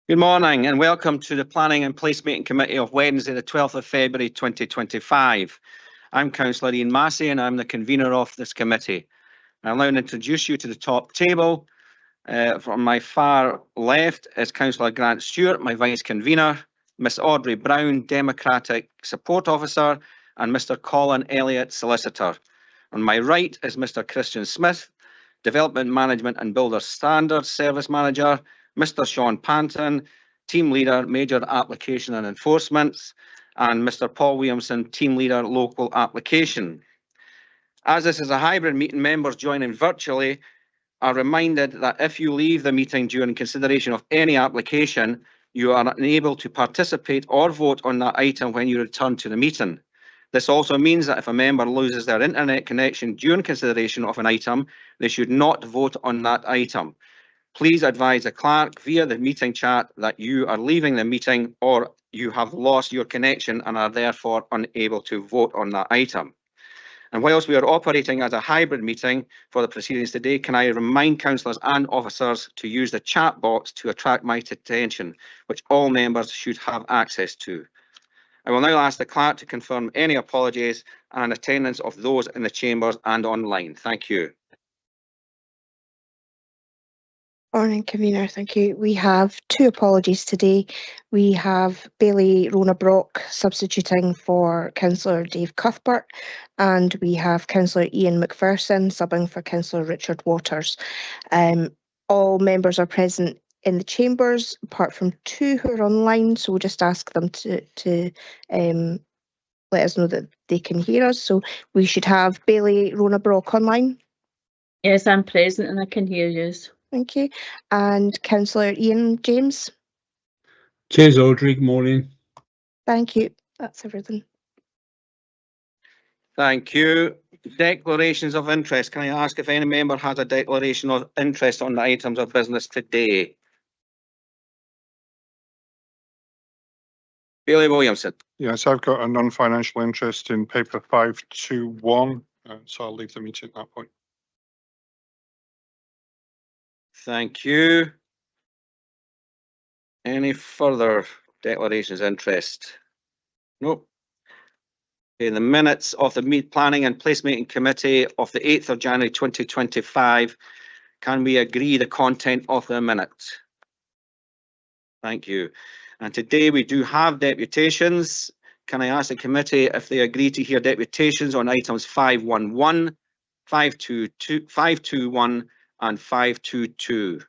Good morning and welcome to the Planning and Placemaking Committee of Wednesday the 12th of February 2025. I'm Councillor Ian Massey and I'm the convener of this committee. I'll now introduce you to the top table. From my far left is Councillor Grant Stewart, my vice convener, Miss Audrey Brown, Democratic Support Officer, and Mr Colin Elliott, Solicitor. On my right is Mr Christian Smith, Development Management and Builder Standards Service Manager, Mr Sean Panton, Team Leader, Major Application and Enforcements, and Mr Paul Williamson, Team Leader, Local Application. As this is a hybrid meeting, members joining virtually are reminded that if you leave the meeting during consideration of any application, you are unable to participate or vote on that item when you return to the meeting. This also means that if a member loses their internet connection during consideration of an item, they should not vote on that item. Please advise the clerk via the meeting chat that you are leaving the meeting or you have lost your connection and are therefore unable to vote on that item. And whilst we are operating as a hybrid meeting for the proceedings today, can I remind councillors and officers to use the chat box to attract my attention, which all members should have access to. I will now ask the clerk to confirm any apologies and attendance of those in the chambers and online. Thank you. Morning, convener. Thank you. We have two apologies today. We have Bailey Rona Brock substituting for Councillor Dave Cuthbert, and we have Councillor Ian McPherson subbing for Councillor Richard Waters. All members are present in the chambers, apart from two who are online, so we'll just ask them to let us know that they can hear us. So we should have Bailey Rona Brock online. Yes, I'm present and I can hear you. Thank you. And Councillor Ian James. Cheers, Audrey. Good morning. Thank you. That's everything. Thank you. Declarations of interest. Can I ask if any member has a declaration of interest on the items of business today? Bailey Williamson. Yes, I've got a non-financial interest in paper 521, so I'll leave the meeting at that point. Thank you. Any further declarations of interest? Nope. In the minutes of the Planning and Placemaking Committee of the 8th of January 2025, can we agree the content of the minutes? Thank you. And today we do have deputations. Can I ask the committee if they agree to hear deputations on items 511, 522, 521 and 522?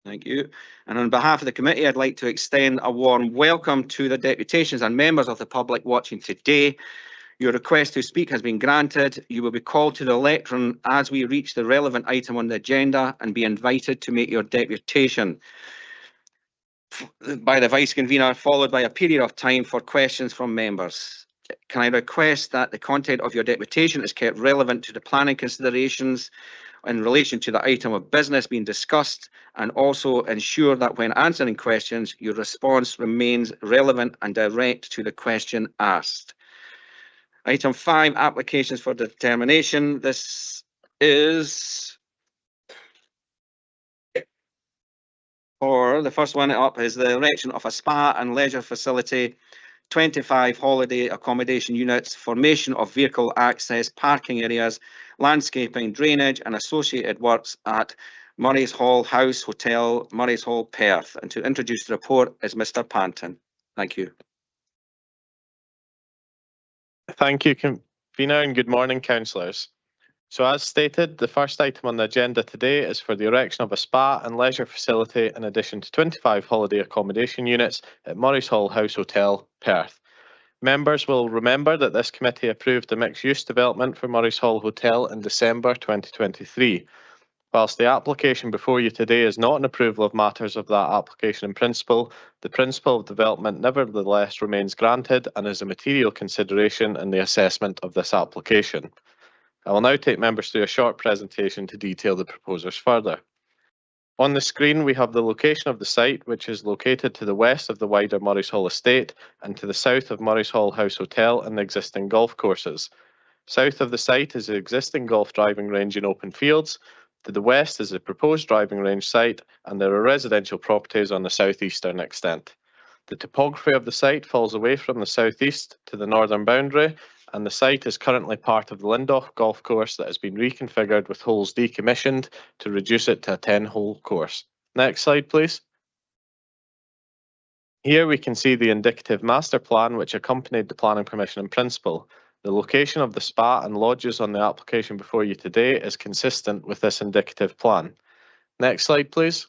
Thank you. And on behalf of the committee, I'd like to extend a warm welcome to the deputations and members of the public watching today. Your request to speak has been granted. You will be called to the lectern as we reach the relevant item on the agenda and be invited to make your deputation by the vice convener, followed by a period of time for questions from members. Can I request that the content of your deputation is kept relevant to the planning considerations in relation to the item of business being discussed, and also ensure that when answering questions, your response remains relevant and direct to the question asked. Item 5, applications for determination. This is the first one up is the erection of a spa and leisure facility, 25 holiday accommodation units, formation of vehicle access, parking areas, landscaping, drainage and associated works at Murray's Hall House Hotel, Murray's Hall, Perth. And to introduce the report is Mr Panton. Thank you. Thank you, convener, and good morning, councillors. So as stated, the first item on the agenda today is for the erection of a spa and leisure facility in addition to 25 holiday accommodation units at Murray's Hall House Hotel, Perth. Members will remember that this committee approved the mixed-use development for Murray's Hall Hotel in December 2023. Whilst the application before you today is not an approval of matters of that application in principle, the principle of development nevertheless remains granted and is a material consideration in the assessment of this application. I will now take members through a short presentation to detail the proposers further. On the screen, we have the location of the site, which is located to the west of the wider Murray's Hall estate and to the south of Murray's Hall House Hotel and the existing golf courses. South of the site is the existing golf driving range in open fields. To the west is the proposed driving range site, and there are residential properties on the southeastern extent. The topography of the site falls away from the southeast to the northern boundary, and the site is currently part of the Lindau golf course that has been reconfigured with holes decommissioned to reduce it to a 10-hole course. Next slide, please. Here we can see the indicative master plan which accompanied the planning permission in principle. The location of the spa and lodges on the application before you today is consistent with this indicative plan. Next slide, please.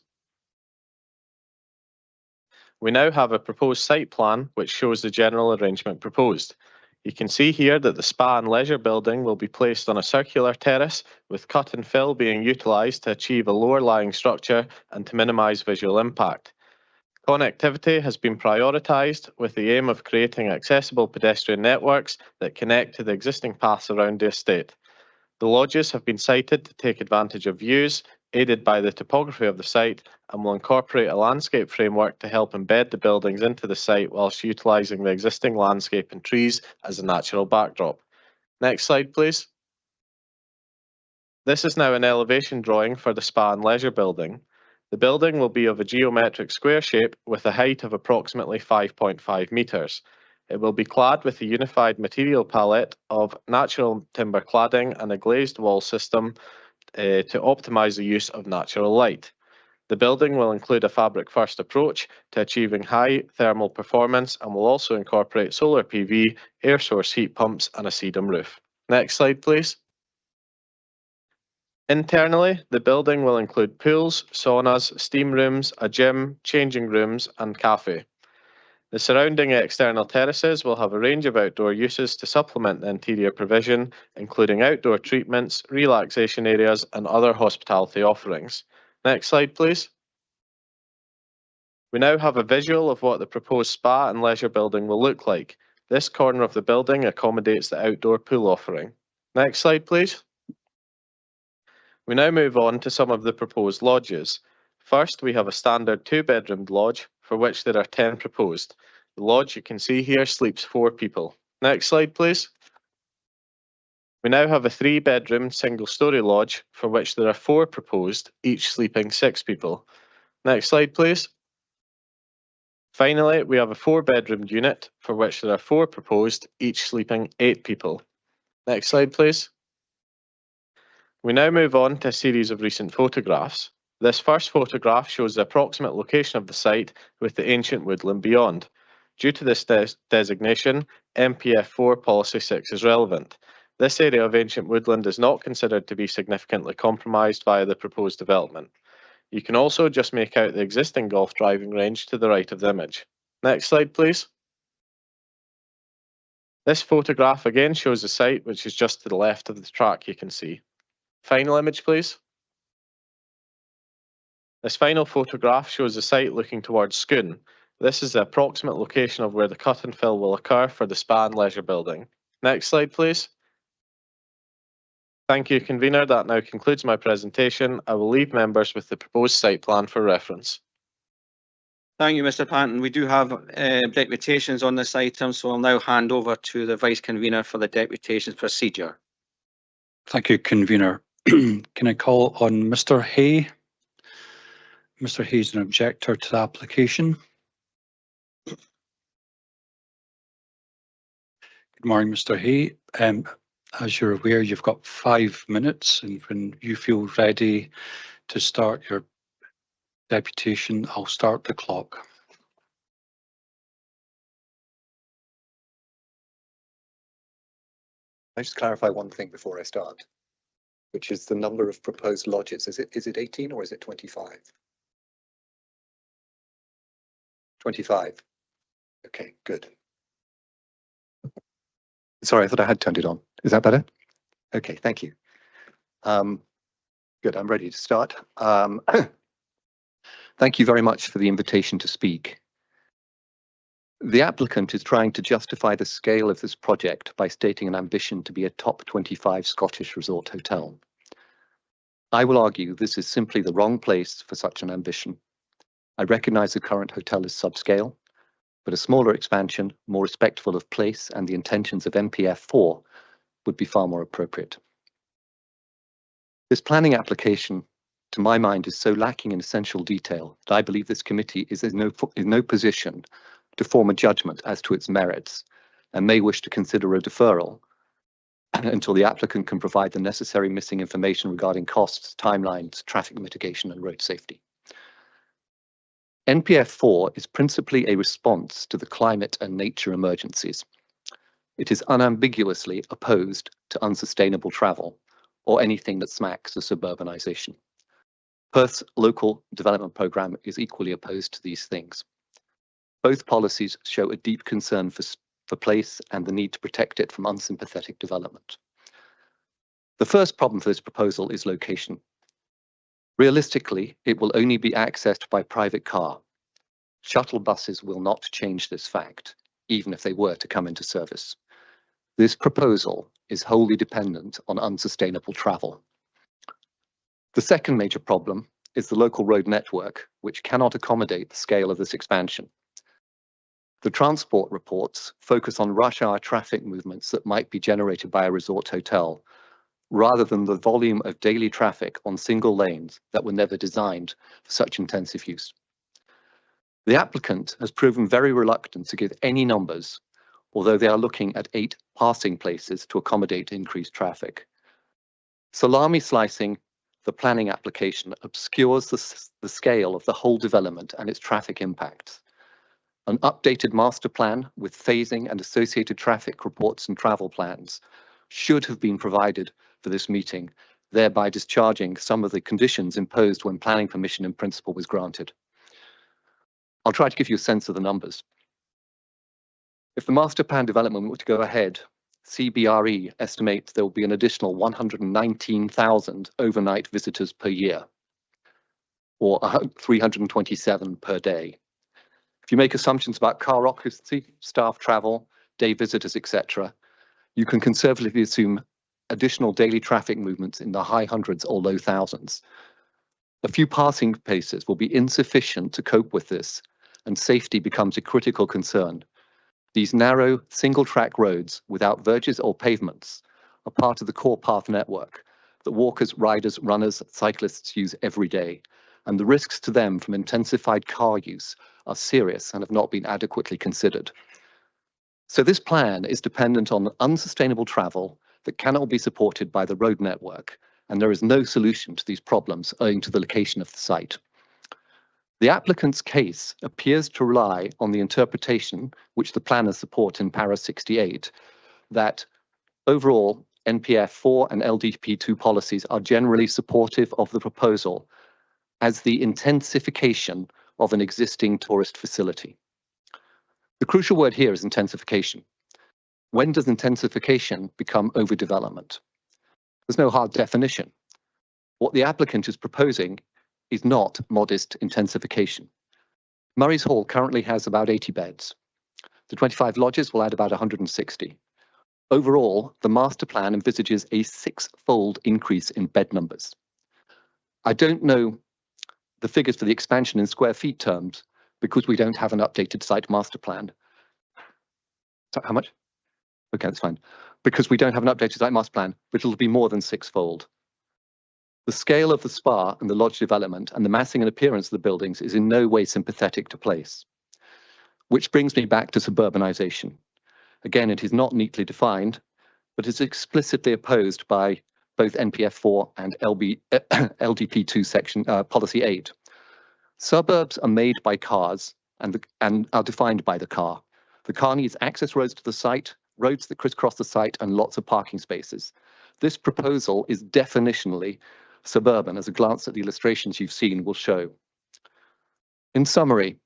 We now have a proposed site plan which shows the general arrangement proposed. You can see here that the spa and leisure building will be placed on a circular terrace with cut and fill being utilised to achieve a lower lying structure and to minimise visual impact. Connectivity has been prioritised with the aim of creating accessible pedestrian networks that connect to the existing paths around the estate. The lodges have been sited to take advantage of views, aided by the topography of the site, and will incorporate a landscape framework to help embed the buildings into the site whilst utilising the existing landscape and trees as a natural backdrop. Next slide, please. This is now an elevation drawing for the spa and leisure building. The building will be of a geometric square shape with a height of approximately 5.5 metres. It will be clad with a unified material palette of natural timber cladding and a glazed wall system to optimise the use of natural light. The building will include a fabric-first approach to achieving high thermal performance and will also incorporate solar PV, air source heat pumps and a sedum roof. Next slide, please. Internally, the building will include pools, saunas, steam rooms, a gym, changing rooms and cafe. The surrounding external terraces will have a range of outdoor uses to supplement the interior provision, including outdoor treatments, relaxation areas and other hospitality offerings. Next slide, please. We now have a visual of what the proposed spa and leisure building will look like. This corner of the building accommodates the outdoor pool offering. Next slide, please. We now move on to some of the proposed lodges. First, we have a standard 2-bedroomed lodge for which there are 10 proposed. The lodge you can see here sleeps 4 people. Next slide, please. We now have a 3-bedroom single-storey lodge for which there are 4 proposed, each sleeping 6 people. Next slide, please. Finally, we have a 4-bedroomed unit for which there are 4 proposed, each sleeping 8 people. Next slide, please. We now move on to a series of recent photographs. This first photograph shows the approximate location of the site with the ancient woodland beyond. Due to this designation, MPF 4 Policy 6 is relevant. This area of ancient woodland is not considered to be significantly compromised via the proposed development. You can also just make out the existing golf driving range to the right of the image. Next slide, please. This photograph again shows the site, which is just to the left of the track you can see. Final image, please. This final photograph shows the site looking towards Scone. This is the approximate location of where the cut and fill will occur for the spa and leisure building. Next slide, please. Thank you, Convener. That now concludes my presentation. I will leave members with the proposed site plan for reference. Thank you, Mr. Panton. We do have deputations on this item, so I'll now hand over to the Vice Convener for the deputations procedure. Thank you, Convener. Can I call on Mr. Hay? Mr. Hay is an objector to the application. Good morning, Mr. Hay. As you're aware, you've got 5 minutes, and when you feel ready to start your deputation, I'll start the clock. I just clarify one thing before I start, which is the number of proposed lodges. Is it 18 or is it 25? 25. Okay, good. Sorry, I thought I had turned it on. Is that better? Okay, thank you. Good, I'm ready to start. Thank you very much for the invitation to speak. The applicant is trying to justify the scale of this project by stating an ambition to be a top 25 Scottish resort hotel. I will argue this is simply the wrong place for such an ambition. I recognise the current hotel is subscale, but a smaller expansion, more respectful of place and the intentions of MPF 4 would be far more appropriate. This planning application to my mind, is so lacking in essential detail that I believe this committee is in no position to form a judgment as to its merits and may wish to consider a deferral until the applicant can provide the necessary missing information regarding costs, timelines, traffic mitigation and road safety. NPF 4 is principally a response to the climate and nature emergencies. It is unambiguously opposed to unsustainable travel or anything that smacks of suburbanisation. Perth's local development programme is equally opposed to these things. Both policies show a deep concern for place and the need to protect it from unsympathetic development. The first problem for this proposal is location. Realistically, it will only be accessed by private car. Shuttle buses will not change this fact, even if they were to come into service. This proposal is wholly dependent on unsustainable travel. The second major problem is the local road network, which cannot accommodate the scale of this expansion. The transport reports focus on rush hour traffic movements that might be generated by a resort hotel, rather than the volume of daily traffic on single lanes that were never designed for such intensive use. The applicant has proven very reluctant to give any numbers, although they are looking at 8 passing places to accommodate increased traffic. Salami slicing the planning application obscures the scale of the whole development and its traffic impacts. An updated master plan with phasing and associated traffic reports and travel plans should have been provided for this meeting, thereby discharging some of the conditions imposed when planning permission in principle was granted. I'll try to give you a sense of the numbers. If the master plan development were to go ahead, CBRE estimates there will be an additional 119,000 overnight visitors per year, or 327 per day. If you make assumptions about car occupancy, staff travel, day visitors, etc., you can conservatively assume additional daily traffic movements in the high hundreds or low thousands. A few passing places will be insufficient to cope with this, and safety becomes a critical concern. These narrow, single-track roads without verges or pavements are part of the core path network that walkers, riders, runners, cyclists use every day, and the risks to them from intensified car use are serious and have not been adequately considered. So this plan is dependent on unsustainable travel that cannot be supported by the road network, and there is no solution to these problems owing to the location of the site. The applicant's case appears to rely on the interpretation, which the planners support in para 68, that overall NPF 4 and LDP 2 policies are generally supportive of the proposal as the intensification of an existing tourist facility. The crucial word here is intensification. When does intensification become overdevelopment? There's no hard definition. What the applicant is proposing is not modest intensification. Murray's Hall currently has about 80 beds. The 25 lodges will add about 160. Overall, the master plan envisages a 6-fold increase in bed numbers. I don't know the figures for the expansion in square feet terms because we don't have an updated site master plan. So how much? Okay, that's fine. Because we don't have an updated site master plan, but it'll be more than 6-fold. The scale of the spa and the lodge development and the massing and appearance of the buildings is in no way sympathetic to place. Which brings me back to suburbanisation. Again, it is not neatly defined, but is explicitly opposed by both NPF 4 and LDP 2 section policy 8. Suburbs are made by cars and are defined by the car. The car needs access roads to the site, roads that crisscross the site, and lots of parking spaces. This proposal is definitionally suburban, as a glance at the illustrations you've seen will show. In summary,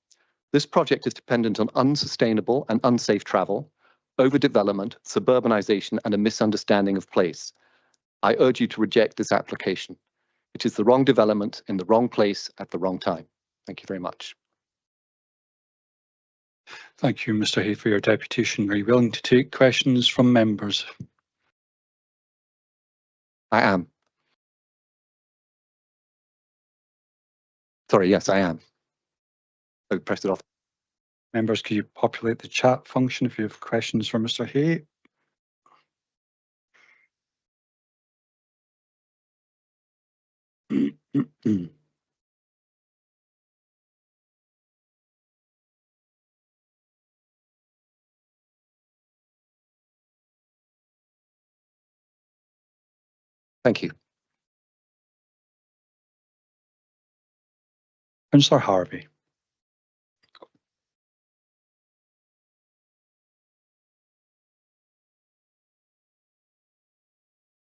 this project is dependent on unsustainable and unsafe travel, overdevelopment, suburbanisation, and a misunderstanding of place. I urge you to reject this application. It is the wrong development in the wrong place at the wrong time. Thank you very much. Thank you, Mr. Hay, for your deputation. Are you willing to take questions from members? I am. Sorry, yes, I am. I pressed it off. Members, can you populate the chat function if you have questions for Mr. Hay? Thank you. Councillor Harvey.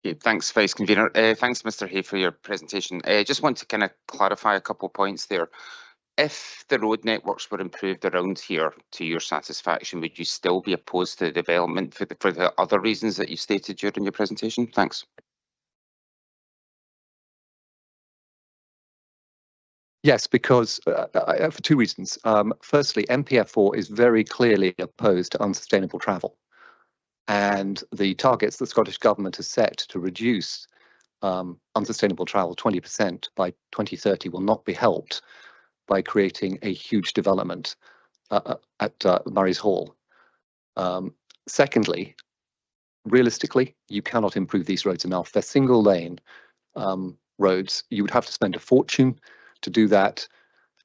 Okay, thanks, Vice Convener. Thanks, Mr. Hay, for your presentation. I just want to kind of clarify a couple of points there. If the road networks were improved around here to your satisfaction, would you still be opposed to the development for the other reasons that you stated during your presentation? Thanks. Yes, because for two reasons. Firstly, MPF4 is very clearly opposed to unsustainable travel. And the targets the Scottish Government has set to reduce unsustainable travel 20% by 2030 will not be helped by creating a huge development at Murray's Hall. Secondly, realistically, you cannot improve these roads enough. They're single lane roads. You would have to spend a fortune to do that.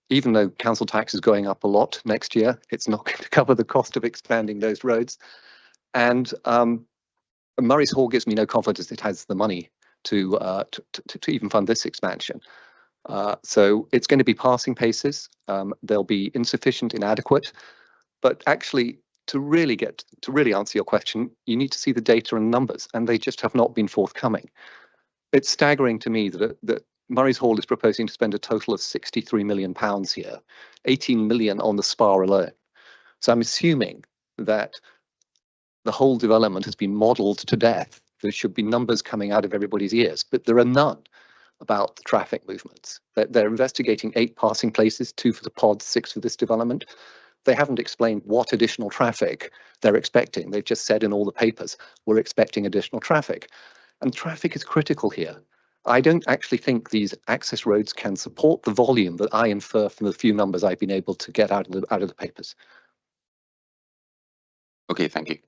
Even though council tax is going up a lot next year, it's not going to cover the cost of expanding those roads. And Murray's Hall gives me no confidence it has the money to even fund this expansion. So it's going to be passing paces. They'll be insufficient, inadequate. But actually, to really answer your question, you need to see the data and numbers, and they just have not been forthcoming. It's staggering to me that Murray's Hall is proposing to spend a total of £63 million here, 18 million on the spa alone. So I'm assuming that the whole development has been modelled to death. There should be numbers coming out of everybody's ears, but there are none about the traffic movements. They're investigating 8 passing places, 2 for the pod, 6 for this development. They haven't explained what additional traffic they're expecting. They've just said in all the papers, we're expecting additional traffic. And traffic is critical here. I don't actually think these access roads can support the volume that I infer from the few numbers I've been able to get out of the papers. Okay, thank you.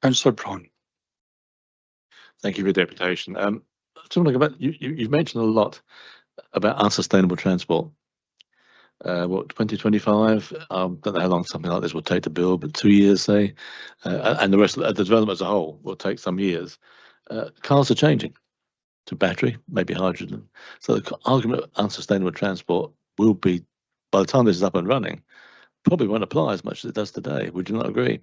Councillor Brown. Thank you for your deputation. I just want to go back. You've mentioned a lot about unsustainable transport. What, 2025? Don't know how long something like this will take to build, but 2 years, say, and the rest of the development as a whole will take some years. Cars are changing to battery, maybe hydrogen. So the argument of unsustainable transport will be, by the time this is up and running, probably won't apply as much as it does today. Would you not agree?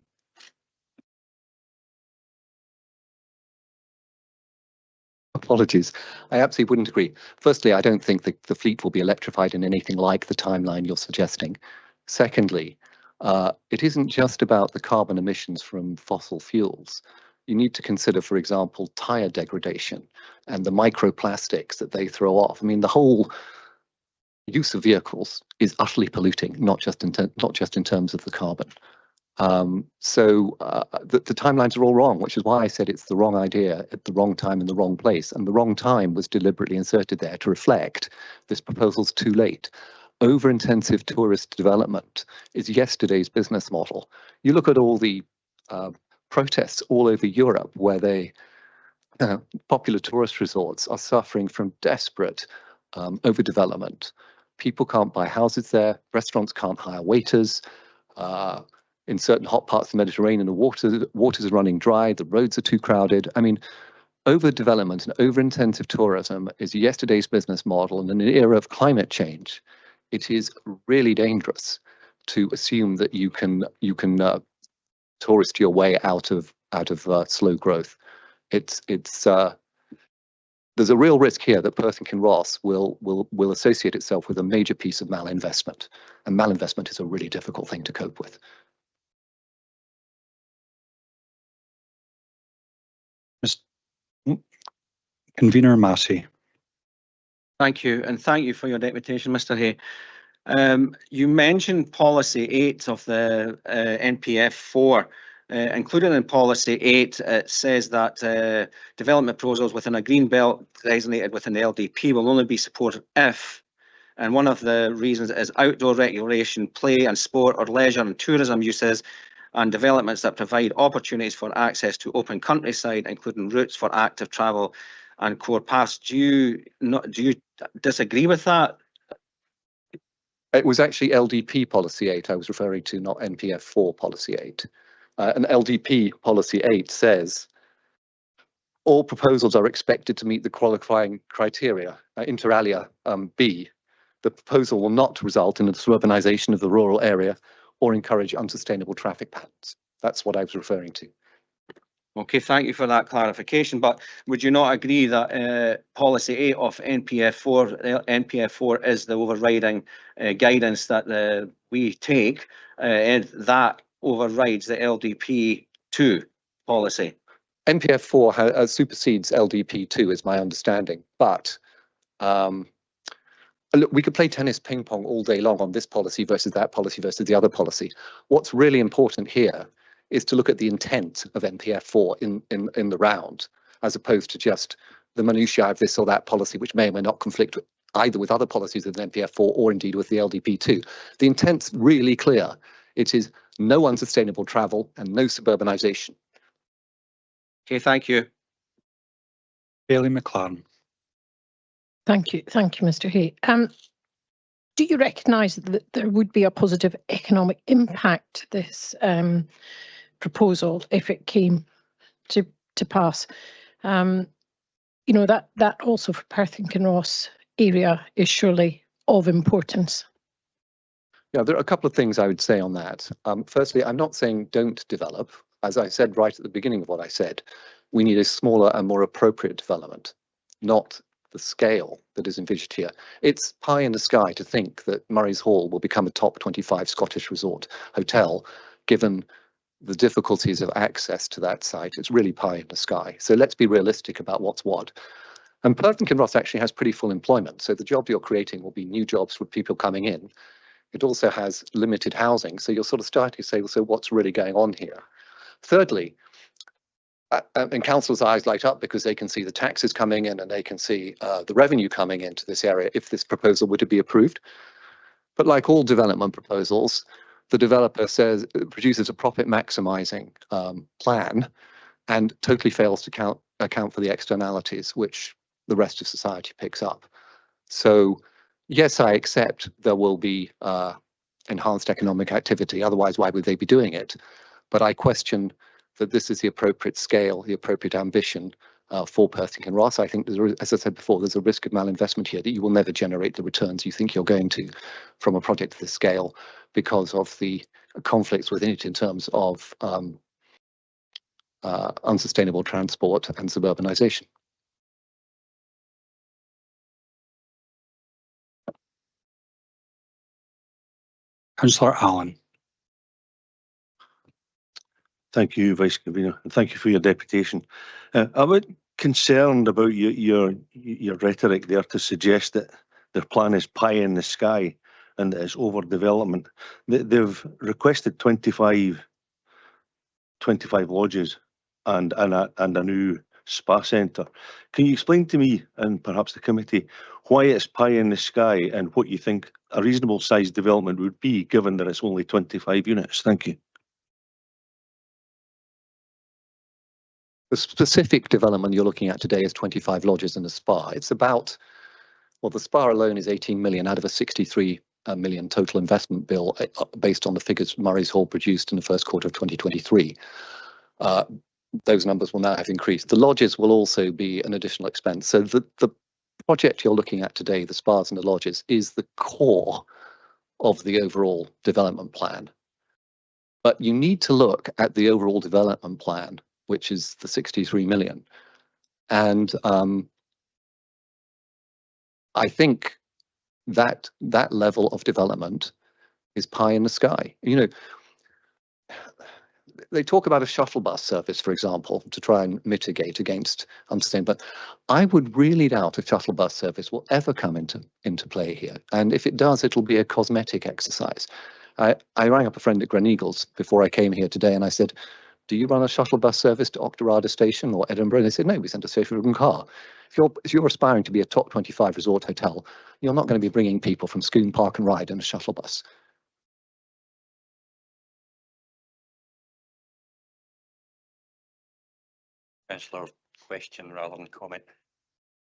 Apologies. I absolutely wouldn't agree. Firstly, I don't think the fleet will be electrified in anything like the timeline you're suggesting. Secondly, it isn't just about the carbon emissions from fossil fuels. You need to consider, for example, tyre degradation and the microplastics that they throw off. I mean, the whole use of vehicles is utterly polluting, not just in terms of the carbon. So the timelines are all wrong, which is why I said it's the wrong idea at the wrong time in the wrong place. And the wrong time was deliberately inserted there to reflect this proposal's too late. Over-intensive tourist development is yesterday's business model. You look at all the protests all over Europe where popular tourist resorts are suffering from desperate overdevelopment. People can't buy houses there, restaurants can't hire waiters. In certain hot parts of the Mediterranean, the waters are running dry, the roads are too crowded. I mean, overdevelopment and over-intensive tourism is yesterday's business model, and in an era of climate change, it is really dangerous to assume that you can tourist your way out of slow growth. There's a real risk here that Perth and Ross will associate itself with a major piece of malinvestment, and malinvestment is a really difficult thing to cope with. Convener Massey. Thank you, and thank you for your deputation, Mr. Hay. You mentioned policy 8 of the NPF 4. Included in policy 8, it says that development proposals within a green belt designated within the LDP will only be supported if, and one of the reasons is outdoor recreation, play and sport or leisure and tourism uses, and developments that provide opportunities for access to open countryside, including routes for active travel and core paths. Do you disagree with that? It was actually LDP policy 8 I was referring to, not NPF 4 policy 8. And LDP policy 8 says all proposals are expected to meet the qualifying criteria. Inter alia B, the proposal will not result in the suburbanization of the rural area or encourage unsustainable traffic patterns. That's what I was referring to. Okay, thank you for that clarification. But would you not agree that policy 8 of NPF 4 is the overriding guidance that we take, and that overrides the LDP 2 policy? NPF 4 supersedes LDP 2 is my understanding, but look, we could play tennis ping pong all day long on this policy versus that policy versus the other policy. What's really important here is to look at the intent of NPF 4 in the round, as opposed to just the minutiae of this or that policy, which may or may not conflict either with other policies of NPF 4 or indeed with the LDP 2. The intent's really clear. It is no unsustainable travel and no suburbanisation. Okay, thank you. Bailey McLaren. Thank you, Mr. Hay. Do you recognise that there would be a positive economic impact to this proposal if it came to pass? You know, that also for Perth and Kinross area is surely of importance. Yeah, there are a couple of things I would say on that. Firstly, I'm not saying don't develop. As I said right at the beginning of what I said, we need a smaller and more appropriate development, not the scale that is envisaged here. It's pie in the sky to think that Murray's Hall will become a top 25 Scottish resort hotel, given the difficulties of access to that site. It's really pie in the sky. So let's be realistic about what's what. And Perth and Kinross actually has pretty full employment. So the job you're creating will be new jobs with people coming in. It also has limited housing. So you're sort of starting to say, well, so what's really going on here? Thirdly, and councillors' eyes light up because they can see the taxes coming in and they can see the revenue coming into this area if this proposal were to be approved. But like all development proposals, the developer produces a profit maximising plan and totally fails to account for the externalities which the rest of society picks up. So yes, I accept there will be enhanced economic activity, otherwise why would they be doing it? But I question that this is the appropriate scale, the appropriate ambition for Perth and Kinross. I think, as I said before, there's a risk of malinvestment here that you will never generate the returns you think you're going to from a project of this scale because of the conflicts within it in terms of unsustainable transport and suburbanisation. Councillor Allen. Thank you, Vice Convener, and thank you for your deputation. I'm a bit concerned about your rhetoric there to suggest that their plan is pie in the sky and that it's overdevelopment. They've requested 25 lodges and a new spa centre. Can you explain to me and perhaps the committee why it's pie in the sky and what you think a reasonable sized development would be given that it's only 25 units? Thank you. The specific development you're looking at today is 25 lodges and a spa. It's about, well, the spa alone is 18 million out of a 63 million total investment bill based on the figures Murray's Hall produced in the first quarter of 2023. Those numbers will now have increased. The lodges will also be an additional expense. So the project you're looking at today, the spas and the lodges, is the core of the overall development plan. But you need to look at the overall development plan, which is the 63 million. And I think that level of development is pie in the sky. You know, they talk about a shuttle bus service, for example, to try and mitigate against unsustainable. But I would really doubt a shuttle bus service will ever come into play here. And if it does, it'll be a cosmetic exercise. I rang up a friend at Gleneagles before I came here today and I said, do you run a shuttle bus service to Octorada Station or Edinburgh? And they said, no, we send a station car. If you're aspiring to be a top 25 resort hotel, you're not going to be bringing people from Scone Park and Ride in a shuttle bus. Councillor, question rather than comment.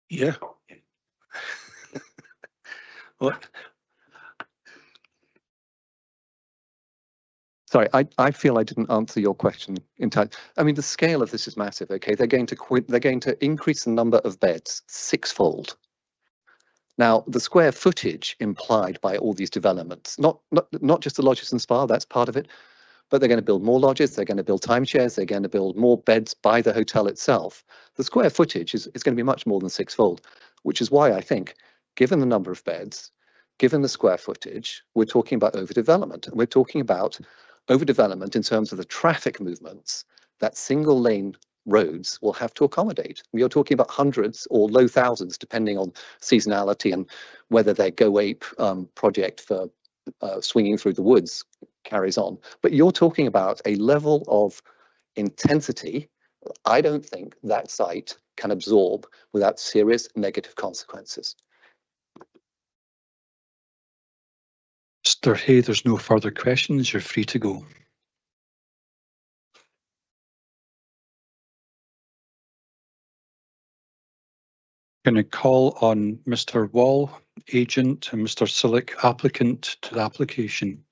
Yeah. What? Sorry, I feel I didn't answer your question entirely. I mean, the scale of this is massive. Okay, they're going to increase the number of beds sixfold. Now, the square footage implied by all these developments, not just the lodges and spa, that's part of it, but they're going to build more lodges, they're going to build timeshares, they're going to build more beds by the hotel itself. The square footage is going to be much more than sixfold, which is why I think, given the number of beds, given the square footage, we're talking about overdevelopment. And we're talking about overdevelopment in terms of the traffic movements that single lane roads will have to accommodate. We are talking about hundreds or low thousands, depending on seasonality and whether their Go Ape project for swinging through the woods carries on. But you're talking about a level of intensity I don't think that site can absorb without serious negative consequences. Mr. Hay, there's no further questions. You're free to go. Going to call on Mr. Wall, agent, and Mr. Sillick, applicant, to the application.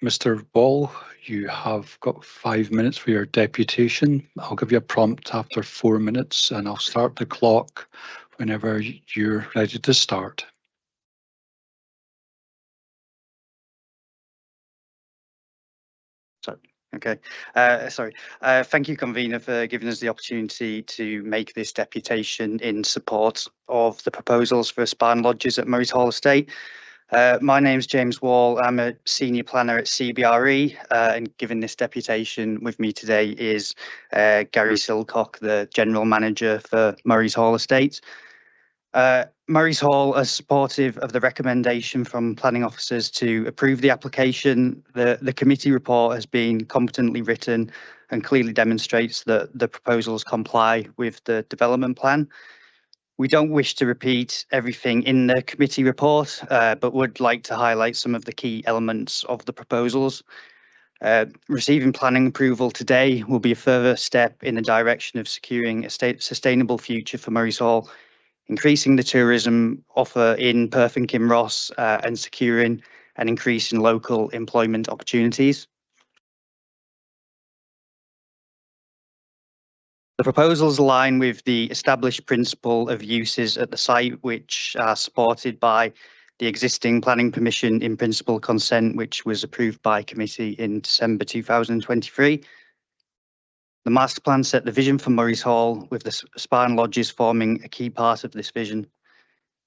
Mr. Wall, you have got 5 minutes for your deputation. I'll give you a prompt after 4 minutes and I'll start the clock whenever you're ready to start. Okay, sorry. Thank you, convener, for giving us the opportunity to make this deputation in support of the proposals for spa and lodges at Murray's Hall Estate. My name's James Wall. I'm a senior planner at CBRE, and given this deputation with me today is Gary Silcock, the general manager for Murray's Hall Estate. Murray's Hall are supportive of the recommendation from planning officers to approve the application. The committee report has been competently written and clearly demonstrates that the proposals comply with the development plan. We don't wish to repeat everything in the committee report, but would like to highlight some of the key elements of the proposals. Receiving planning approval today will be a further step in the direction of securing a sustainable future for Murray's Hall, increasing the tourism offer in Perth and Kinross, and securing an increase in local employment opportunities. The proposals align with the established principle of uses at the site, which are supported by the existing planning permission in principle consent, which was approved by committee in December 2023. The master plan set the vision for Murray's Hall, with the spa and lodges forming a key part of this vision.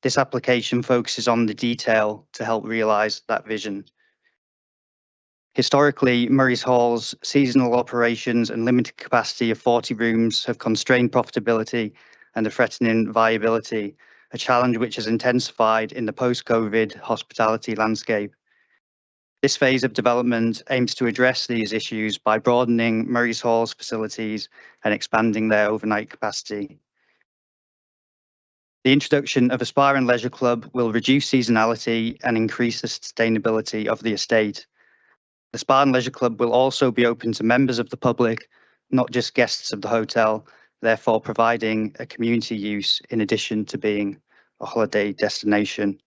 This application focuses on the detail to help realise that vision. Historically, Murray's Hall's seasonal operations and limited capacity of 40 rooms have constrained profitability and are threatening viability, a challenge which has intensified in the post-COVID hospitality landscape. This phase of development aims to address these issues by broadening Murray's Hall's facilities and expanding their overnight capacity. The introduction of a spa and leisure club will reduce seasonality and increase the sustainability of the estate. The spa and leisure club will also be open to members of the public, not just guests of the hotel, therefore providing a community use in addition to being a holiday destination.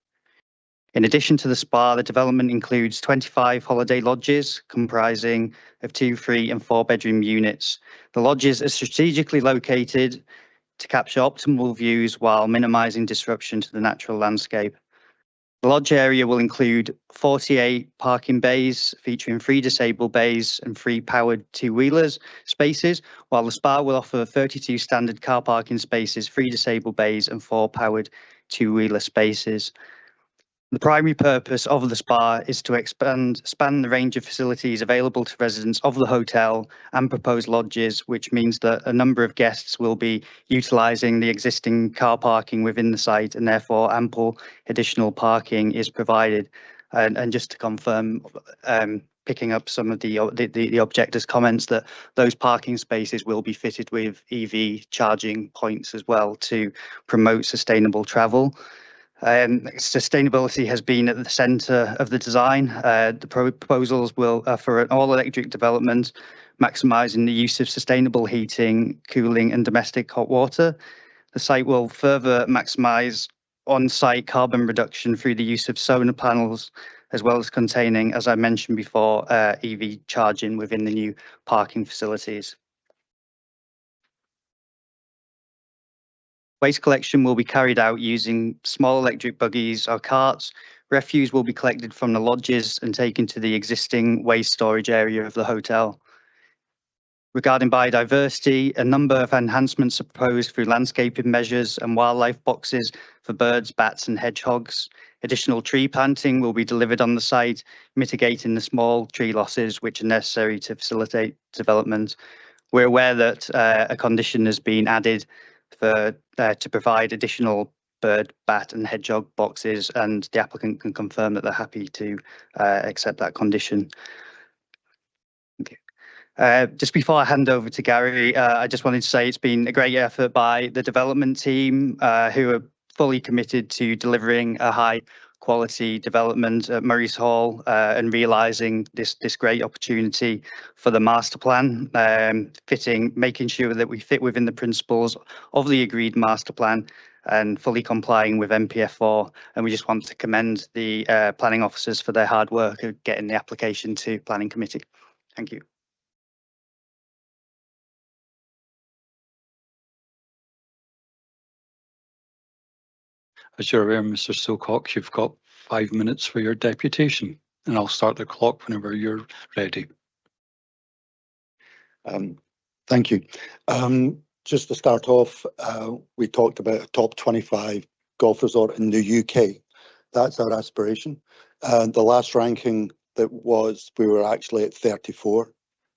In addition to the spa, the development includes 25 holiday lodges comprising of 2, 3 and 4 bedroom units. The lodges are strategically located to capture optimal views while minimising disruption to the natural landscape. The lodge area will include 48 parking bays featuring 3 disabled bays and 3 powered two-wheelers spaces, while the spa will offer 32 standard car parking spaces, 3 disabled bays and 4 powered two-wheeler spaces. The primary purpose of the spa is to expand the range of facilities available to residents of the hotel and proposed lodges, which means that a number of guests will be utilising the existing car parking within the site, and therefore ample additional parking is provided. And just to confirm, picking up some of the objectors' comments, that those parking spaces will be fitted with EV charging points as well to promote sustainable travel. Sustainability has been at the centre of the design. The proposals will for an all-electric development maximising the use of sustainable heating, cooling and domestic hot water. The site will further maximise on-site carbon reduction through the use of solar panels, as well as containing, as I mentioned before, EV charging within the new parking facilities. Waste collection will be carried out using small electric buggies or carts. Refuse will be collected from the lodges and taken to the existing waste storage area of the hotel. Regarding biodiversity, a number of enhancements are proposed through landscaping measures and wildlife boxes for birds, bats and hedgehogs. Additional tree planting will be delivered on the site, mitigating the small tree losses which are necessary to facilitate development. We're aware that a condition has been added to provide additional bird, bat and hedgehog boxes, and the applicant can confirm that they're happy to accept that condition. Okay. Just before I hand over to Gary, I just wanted to say it's been a great effort by the development team who are fully committed to delivering a high quality development at Murray's Hall and realising this great opportunity for the master plan, making sure that we fit within the principles of the agreed master plan and fully complying with MPF4. And we just want to commend the planning officers for their hard work of getting the application to planning committee. Thank you. As you're aware, Mr. Silcock, you've got 5 minutes for your deputation, and I'll start the clock whenever you're ready. Thank you. Just to start off, we talked about a top 25 golf resort in the UK. That's our aspiration. The last ranking that was, we were actually at 34.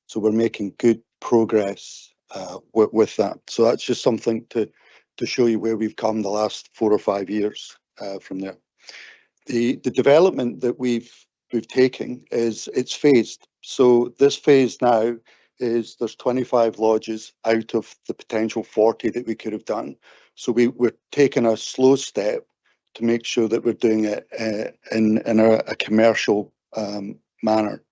So we're making good progress with that. So that's just something to show you where we've come the last 4 or 5 years from there. The development that we've taken is it's phased. So this phase now is there's 25 lodges out of the potential 40 that we could have done. So we're taking a slow step to make sure that we're doing it in a commercial manner.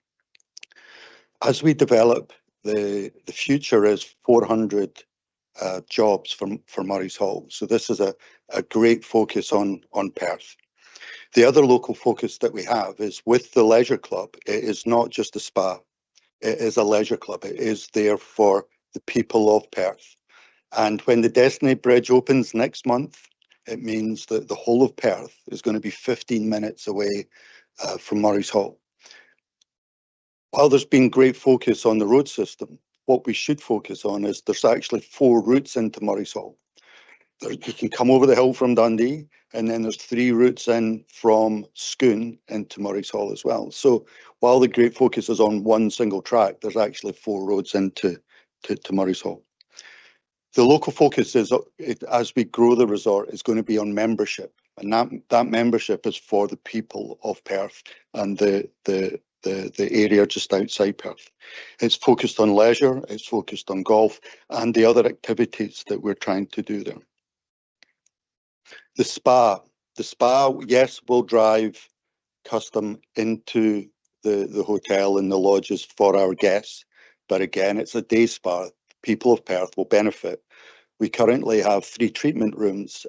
As we develop, the future is 400 jobs for Murray's Hall. So this is a great focus on Perth. The other local focus that we have is with the leisure club. It is not just a spa. It is a leisure club. It is there for the people of Perth. And when the Destiny Bridge opens next month, it means that the whole of Perth is going to be 15 minutes away from Murray's Hall. While there's been great focus on the road system, what we should focus on is there's actually 4 routes into Murray's Hall. You can come over the hill from Dundee, and then there's 3 routes in from Scone into Murray's Hall as well. So while the great focus is on one single track, there's actually 4 roads into Murray's Hall. The local focus is, as we grow the resort, is going to be on membership, and that membership is for the people of Perth and the area just outside Perth. It's focused on leisure, it's focused on golf and the other activities that we're trying to do there. The spa, yes, will drive custom into the hotel and the lodges for our guests, but again, it's a day spa. People of Perth will benefit. We currently have 3 treatment rooms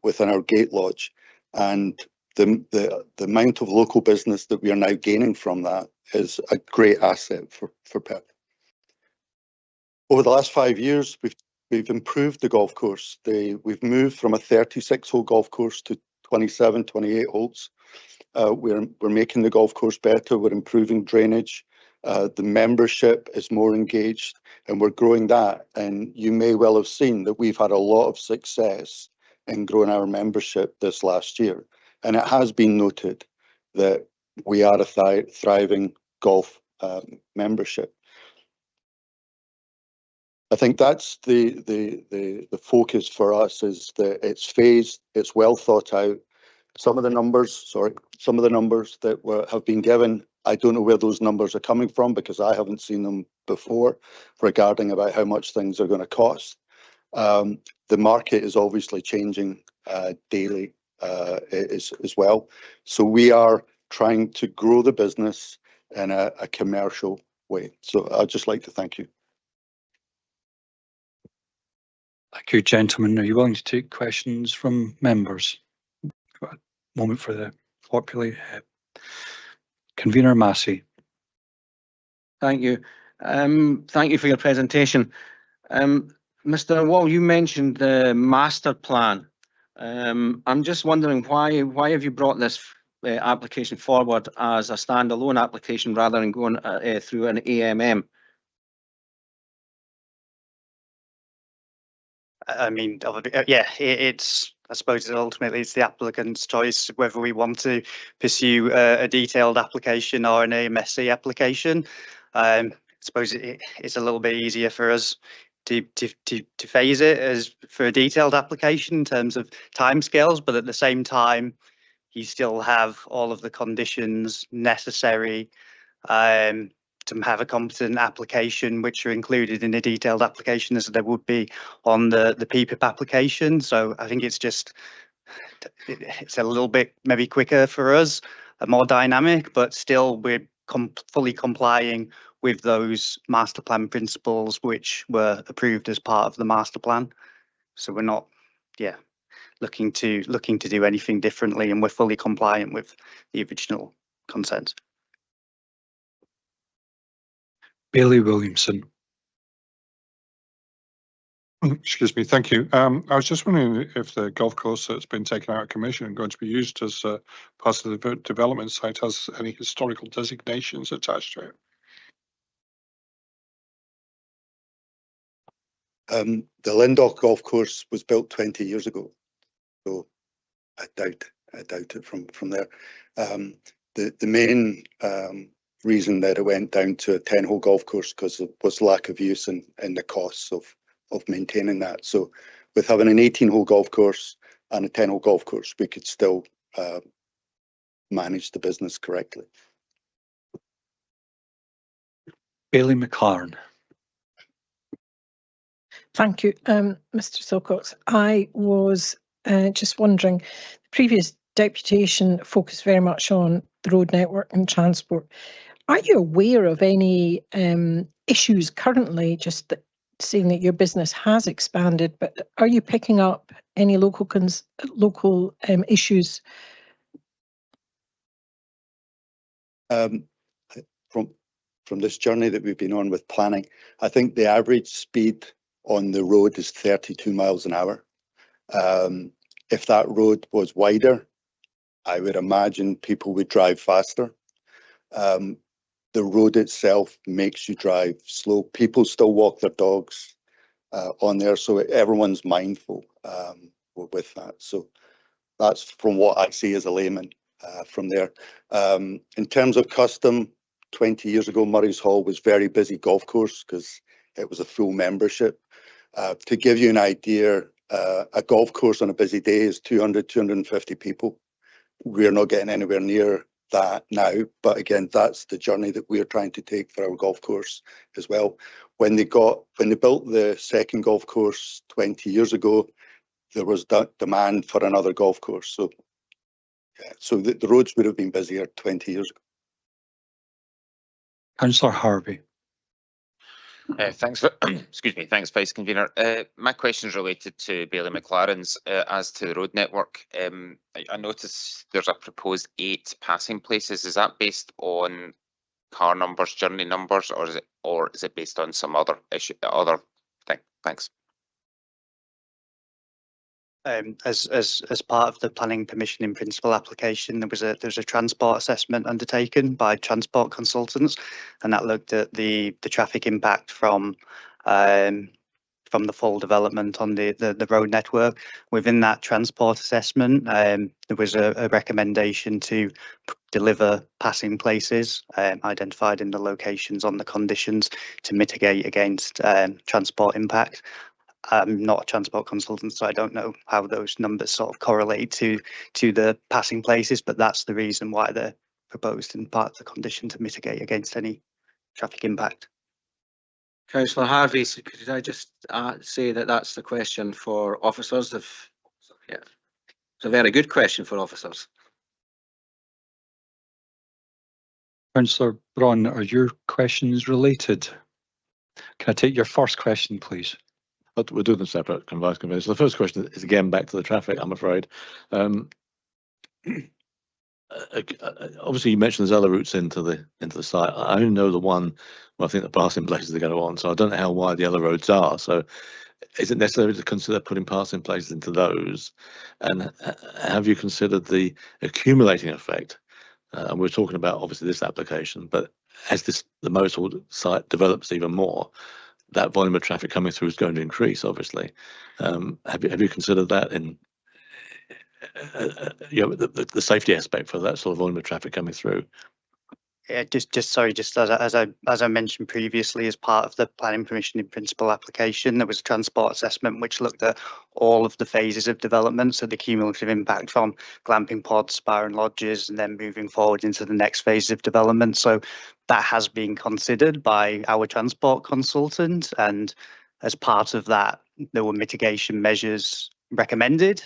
within our gate lodge, and the amount of local business that we are now gaining from that is a great asset for Perth. Over the last 5 years, we've improved the golf course. We've moved from a 36-hole golf course to 27, 28 holes. We're making the golf course better. We're improving drainage. The membership is more engaged, and we're growing that. And you may well have seen that we've had a lot of success in growing our membership this last year. And it has been noted that we are a thriving golf membership. I think that's the focus for us, is that it's phased, it's well thought out. Some of the numbers that have been given, I don't know where those numbers are coming from because I haven't seen them before regarding about how much things are going to cost. The market is obviously changing daily as well. So we are trying to grow the business in a commercial way. So I'd just like to thank you. Thank you, gentlemen. Are you willing to take questions from members? Got a moment for the populate. Convener Massey. Thank you. Thank you for your presentation. Mr. Wall, you mentioned the master plan. I'm just wondering why have you brought this application forward as a standalone application rather than going through an AMM? I mean, yeah, I suppose ultimately it's the applicant's choice whether we want to pursue a detailed application or an AMSC application. I suppose it's a little bit easier for us to phase it as for a detailed application in terms of timescales, but at the same time, you still have all of the conditions necessary to have a competent application, which are included in a detailed application as there would be on the PPIP application. So I think it's a little bit maybe quicker for us, more dynamic, but still we're fully complying with those master plan principles which were approved as part of the master plan. So we're not, looking to do anything differently, and we're fully compliant with the original consent. Bailey Williamson. Excuse me, thank you. I was just wondering if the golf course that's been taken out of commission and going to be used as part of the development site has any historical designations attached to it. The Lindock golf course was built 20 years ago, so I doubt it from there. The main reason that it went down to a 10-hole golf course because it was lack of use and the costs of maintaining that. So with having an 18-hole golf course and a 10-hole golf course, we could still manage the business correctly. Bailey McLaren. Thank you, Mr. Silcox. I was just wondering, the previous deputation focused very much on the road network and transport. Are you aware of any issues currently, just seeing that your business has expanded, but are you picking up any local issues? From this journey that we've been on with planning, I think the average speed on the road is 32 miles an hour. If that road was wider, I would imagine people would drive faster. The road itself makes you drive slow. People still walk their dogs on there, so everyone's mindful with that. So that's from what I see as a layman from there. In terms of custom, 20 years ago, Murray's Hall was very busy golf course because it was a full membership. To give you an idea, a golf course on a busy day is 200, 250 people. We're not getting anywhere near that now, but again, that's the journey that we're trying to take for our golf course as well. When they built the second golf course 20 years ago, there was demand for another golf course. So, yeah, so the roads would have been busier 20 years ago. Councillor Harvey. Thanks, excuse me. Thanks, Vice Convener. My question is related to Bailey McLaren's as to the road network. I noticed there's a proposed 8 passing places. Is that based on car numbers, journey numbers, or is it based on some other thing? Thanks. As part of the planning permission in principle application, there's a transport assessment undertaken by transport consultants, and that looked at the traffic impact from the full development on the road network. Within that transport assessment, there was a recommendation to deliver passing places identified in the locations on the conditions to mitigate against transport impact. I'm not a transport consultant, so I don't know how those numbers sort of correlate to the passing places, but that's the reason why they're proposed in part of the condition to mitigate against any traffic impact. Councillor Harvey, could I just say that that's the question for officers? Yeah, it's a very good question for officers. Councillor Braun, are your questions related? Can I take your first question, please? But we'll do them separate, Vice Convener. So the first question is again back to the traffic, I'm afraid. Obviously, you mentioned there's other routes into the site. I only know the one where I think the passing places are going to on, so I don't know how wide the other roads are. So is it necessary to consider putting passing places into those? And have you considered the accumulating effect? And we're talking about obviously this application, but as the Mosul site develops even more, that volume of traffic coming through is going to increase, obviously. Have you considered that in the safety aspect for that sort of volume of traffic coming through? Yeah, just as I mentioned previously, as part of the planning permission in principle application, there was a transport assessment which looked at all of the phases of development, so the cumulative impact from glamping pods, spa and lodges, and then moving forward into the next phase of development. So that has been considered by our transport consultant, and as part of that, there were mitigation measures recommended,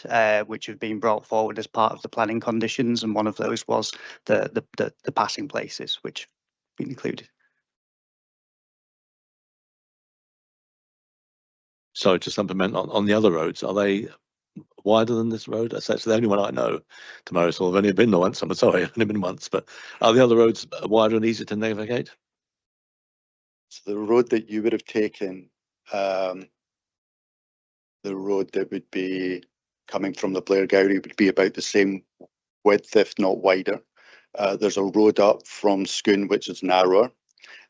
which have been brought forward as part of the planning conditions, and one of those was the passing places, which have been included. So to supplement on the other roads, are they wider than this road? That's actually the only one I know to Mosul. I've only been there once. I'm sorry, I've only been once. But are the other roads wider and easier to navigate? So the road that you would have taken, the road that would be coming from the Blair Gowrie would be about the same width, if not wider. There's a road up from Scone, which is narrower.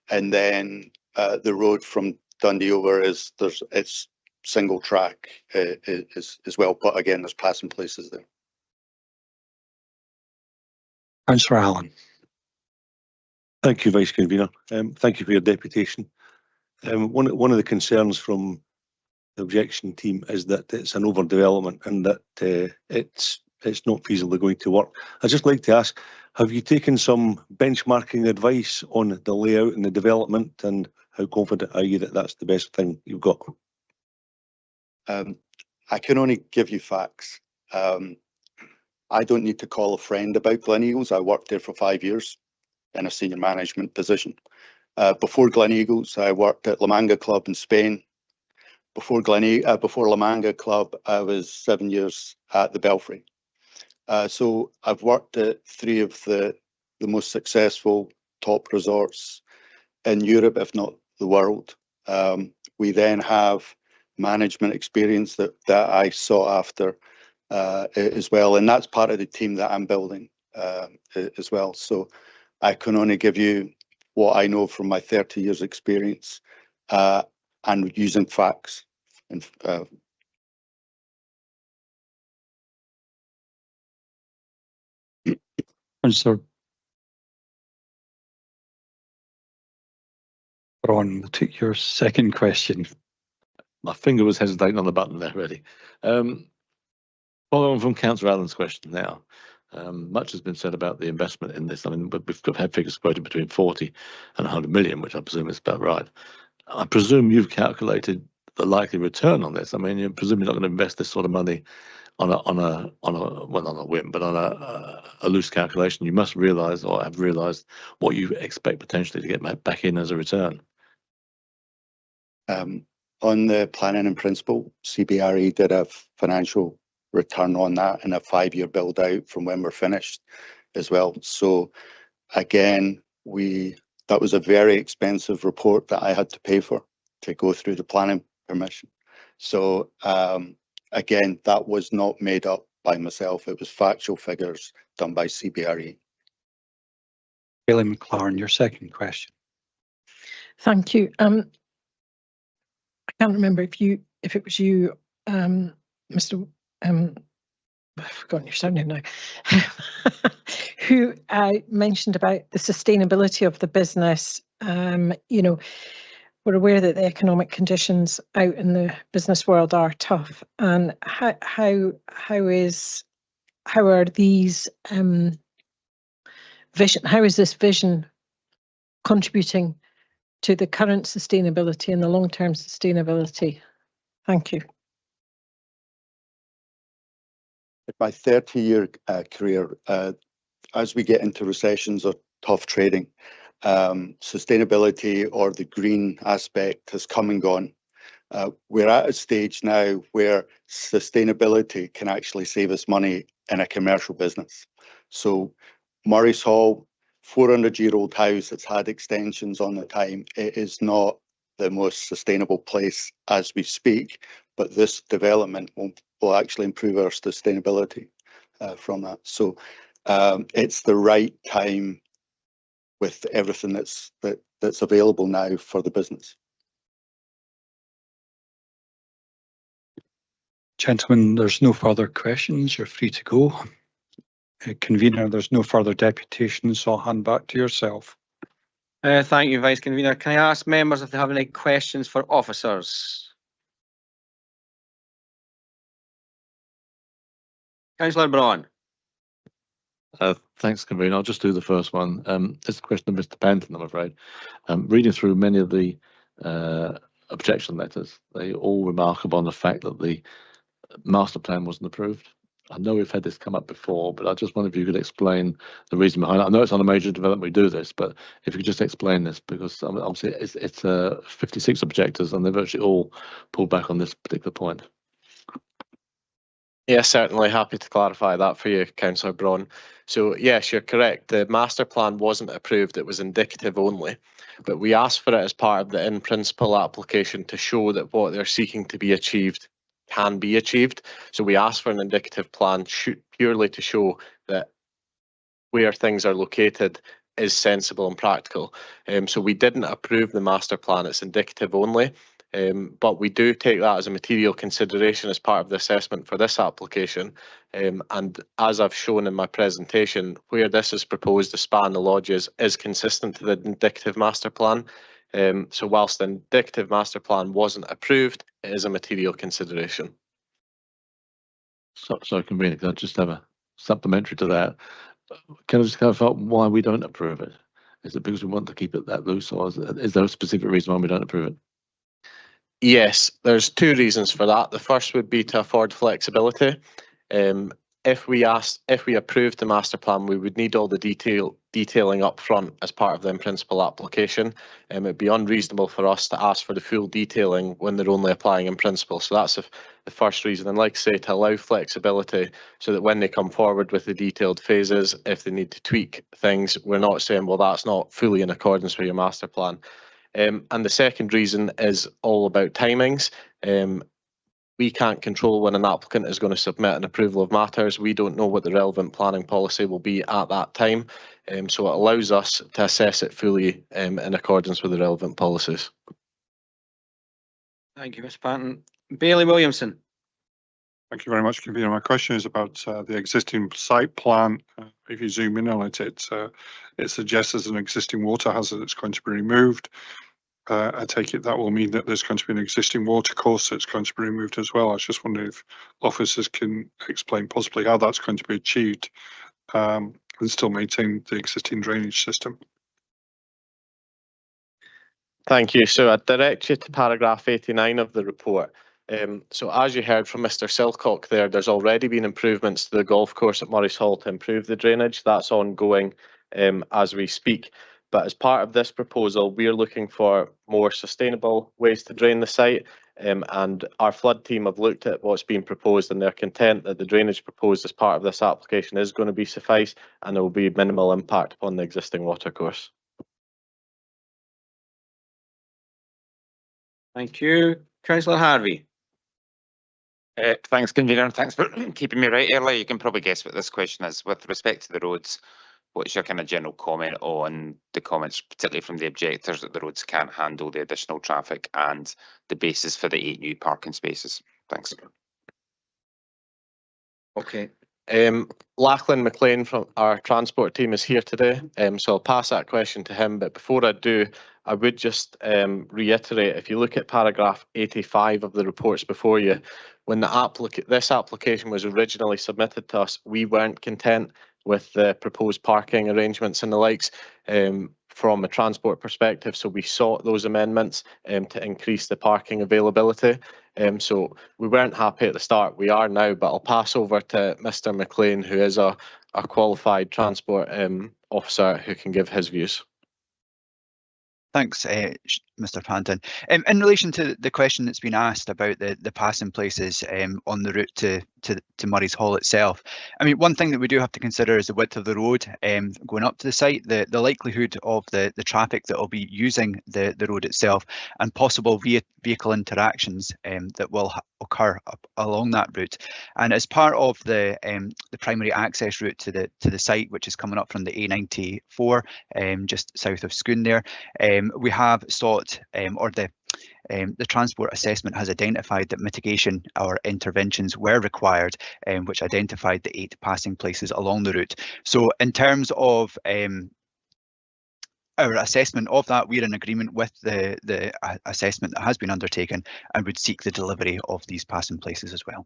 And then the road from Dundee over it's single track as well. But again, there's passing places there. Councillor Allen. Thank you, Vice Convener. Thank you for your deputation. One of the concerns from the objection team is that it's an overdevelopment and that it's not feasibly going to work. I'd just like to ask, have you taken some benchmarking advice on the layout and the development, and how confident are you that that's the best thing you've got? I can only give you facts. I don't need to call a friend about Gleneagles. I worked there for 5 years in a senior management position. Before Gleneagles, I worked at La Manga Club in Spain. Before La Manga Club, I was 7 years at the Belfry. So I've worked at 3 of the most successful top resorts in Europe, if not the world. We then have management experience that I sought after as well, and that's part of the team that I'm building as well. So I can only give you what I know from my 30 years experience and using facts. And Councillor Braun, we'll take your second question. My finger was hesitating on the button there, really. Following from Councillor Allen's question now, much has been said about the investment in this. I mean, we've had figures quoted between 40 and 100 million, which I presume is about right. I presume you've calculated the likely return on this. I mean, you're presumably not going to invest this sort of money on a well, not a whim, but on a loose calculation. You must realise, or have realised, what you expect potentially to get back in as a return. On the planning and principle, CBRE did a financial return on that and a 5-year build out from when we're finished as well. So again, that was a very expensive report that I had to pay for to go through the planning permission. So again, that was not made up by myself. It was factual figures done by CBRE. Bailey McLaren, your second question. Thank you. I can't remember if it was you, Mr. I've forgotten your surname now, who mentioned about the sustainability of the business. You know, we're aware that the economic conditions out in the business world are tough, and how are these how is this vision contributing to the current sustainability and the long-term sustainability? Thank you. In my 30-year career, as we get into recessions or tough trading. Sustainability or the green aspect has come and gone. We're at a stage now where sustainability can actually save us money in a commercial business. So Murray's Hall, 400-year-old house that's had extensions on the time, it is not the most sustainable place as we speak, but this development will actually improve our sustainability from that. So it's the right time with everything that's available now for the business. Gentlemen, there's no further questions. You're free to go. Convener, there's no further deputation, so I'll hand back to yourself. Thank you, Vice Convener. Can I ask members if they have any questions for officers? Councillor Braun. Thanks, Convener. I'll just do the first one. It's a question of Mr. Panton, I'm afraid. Reading through many of the objection letters, they all remark upon the fact that the master plan wasn't approved. I know we've had this come up before, but I just wonder if you could explain the reason behind it. I know it's on a major development we do this, but if you could just explain this, because obviously it's 56 objectors and they've virtually all pulled back on this particular point. Yeah, certainly happy to clarify that for you, Councillor Braun. So yes, you're correct. The master plan wasn't approved. It was indicative only, but we asked for it as part of the in-principle application to show that what they're seeking to be achieved can be achieved. So we asked for an indicative plan purely to show that where things are located is sensible and practical. So we didn't approve the master plan. It's indicative only. But we do take that as a material consideration as part of the assessment for this application. And as I've shown in my presentation, where this is proposed to span the lodges is consistent to the indicative master plan. So whilst the indicative master plan wasn't approved, it is a material consideration. So Convener, can I just have a supplementary to that? Can I just clarify why we don't approve it? Is it because we want to keep it that loose, or is there a specific reason why we don't approve it? Yes, there's two reasons for that. The first would be to afford flexibility. If we approved the master plan, we would need all the detailing up front as part of the in-principle application. It'd be unreasonable for us to ask for the full detailing when they're only applying in principle. So that's the first reason. And like I say, to allow flexibility so that when they come forward with the detailed phases, if they need to tweak things, we're not saying, well, that's not fully in accordance with your master plan. And the second reason is all about timings. We can't control when an applicant is going to submit an approval of matters. We don't know what the relevant planning policy will be at that time. So it allows us to assess it fully in accordance with the relevant policies. Thank you, Mr. Panton. Bailey Williamson. Thank you very much, Convener. My question is about the existing site plan. If you zoom in on it, it suggests there's an existing water hazard that's going to be removed. I take it that will mean that there's going to be an existing water course that's going to be removed as well. I was just wondering if officers can explain possibly how that's going to be achieved and still maintain the existing drainage system. Thank you. So I direct you to paragraph 89 of the report. So as you heard from Mr. Silcock there's already been improvements to the golf course at Murray's Hall to improve the drainage. That's ongoing as we speak. But as part of this proposal, we're looking for more sustainable ways to drain the site. And our flood team have looked at what's been proposed and they're content that the drainage proposed as part of this application is going to be suffice and there will be minimal impact upon the existing water course. Thank you. Councillor Harvey. Thanks, Convener, and thanks for keeping me right earlier. You can probably guess what this question is. With respect to the roads, what's your kind of general comment on the comments, particularly from the objectors, that the roads can't handle the additional traffic and the basis for the 8 new parking spaces? Thanks. Okay. Lachlan McLean from our transport team is here today, so I'll pass that question to him. But before I do, I would just reiterate, if you look at paragraph 85 of the reports before you, when this application was originally submitted to us, we weren't content with the proposed parking arrangements and the likes. from a transport perspective. So we sought those amendments to increase the parking availability. So we weren't happy at the start. We are now, but I'll pass over to Mr. McLean, who is a qualified transport officer who can give his views. Thanks, Mr. Panton. In relation to the question that's been asked about the passing places on the route to Murray's Hall itself, I mean, one thing that we do have to consider is the width of the road going up to the site, the likelihood of the traffic that will be using the road itself, and possible vehicle interactions that will occur along that route. And as part of the primary access route to the site, which is coming up from the A94, just south of Scone there, we have sought, or the transport assessment has identified that mitigation or interventions were required, which identified the 8 passing places along the route. So in terms of our assessment of that, we're in agreement with the assessment that has been undertaken and would seek the delivery of these passing places as well.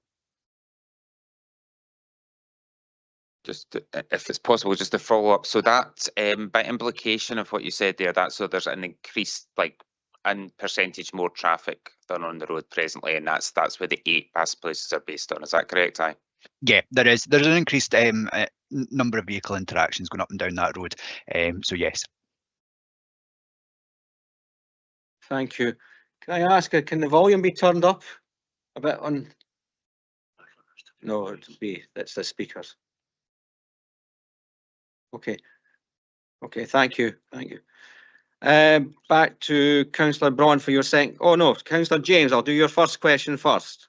Just if it's possible, just to follow up. So that by implication of what you said there, that so there's an increased in percentage more traffic than on the road presently, and that's where the 8 passing places are based on. Is that correct? Aye. Yeah, there's an increased number of vehicle interactions going up and down that road. So yes. Thank you. Can I ask, can the volume be turned up a bit on? No, that's the speakers. Okay. Okay, thank you. Thank you. Back to Councillor Braun for your second. Oh no, Councillor James, I'll do your first question first.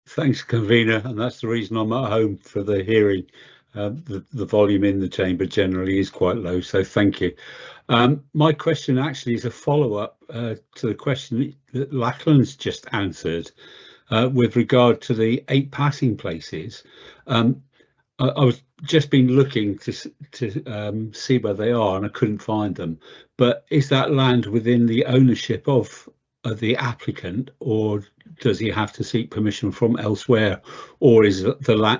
Thanks, convener, and that's the reason I'm at home for the hearing. The volume in the chamber generally is quite low, so thank you. My question actually is a follow-up to the question that Lachlan's just answered with regard to the 8 passing places. I was just been looking to see where they are, and I couldn't find them. But is that land within the ownership of the applicant, or does he have to seek permission from elsewhere, or is the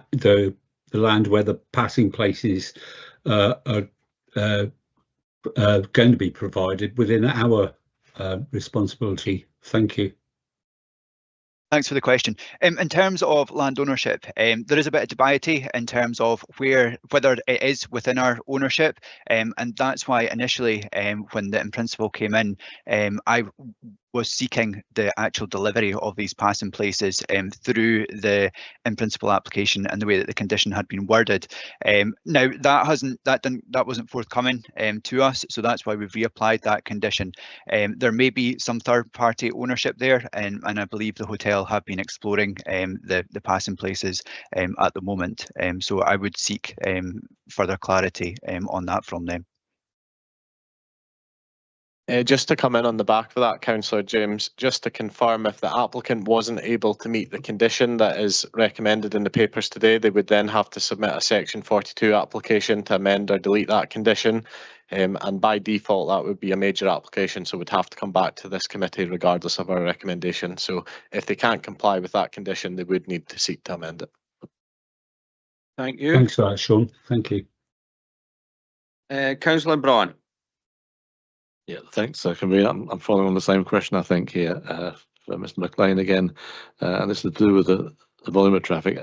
land where the passing places are going to be provided within our responsibility? Thank you. Thanks for the question. In terms of land ownership, there is a bit of dubiety in terms of whether it is within our ownership, and that's why initially, when the in principle came in, I was seeking the actual delivery of these passing places through the in principle application and the way that the condition had been worded. Now that wasn't forthcoming to us, so that's why we've reapplied that condition. There may be some third-party ownership there, and I believe the hotel have been exploring the passing places at the moment. So I would seek further clarity on that from them. Just to come in on the back of that, Councillor James, just to confirm, if the applicant wasn't able to meet the condition that is recommended in the papers today, they would then have to submit a Section 42 application to amend or delete that condition. And by default, that would be a major application, so we'd have to come back to this committee regardless of our recommendation. So if they can't comply with that condition, they would need to seek to amend it. Thank you. Thanks for that, Sean. Thank you. Councillor Braun. Yeah, thanks, convener. I'm following on the same question, I think, here for Mr. McLean again, and this is to do with the volume of traffic.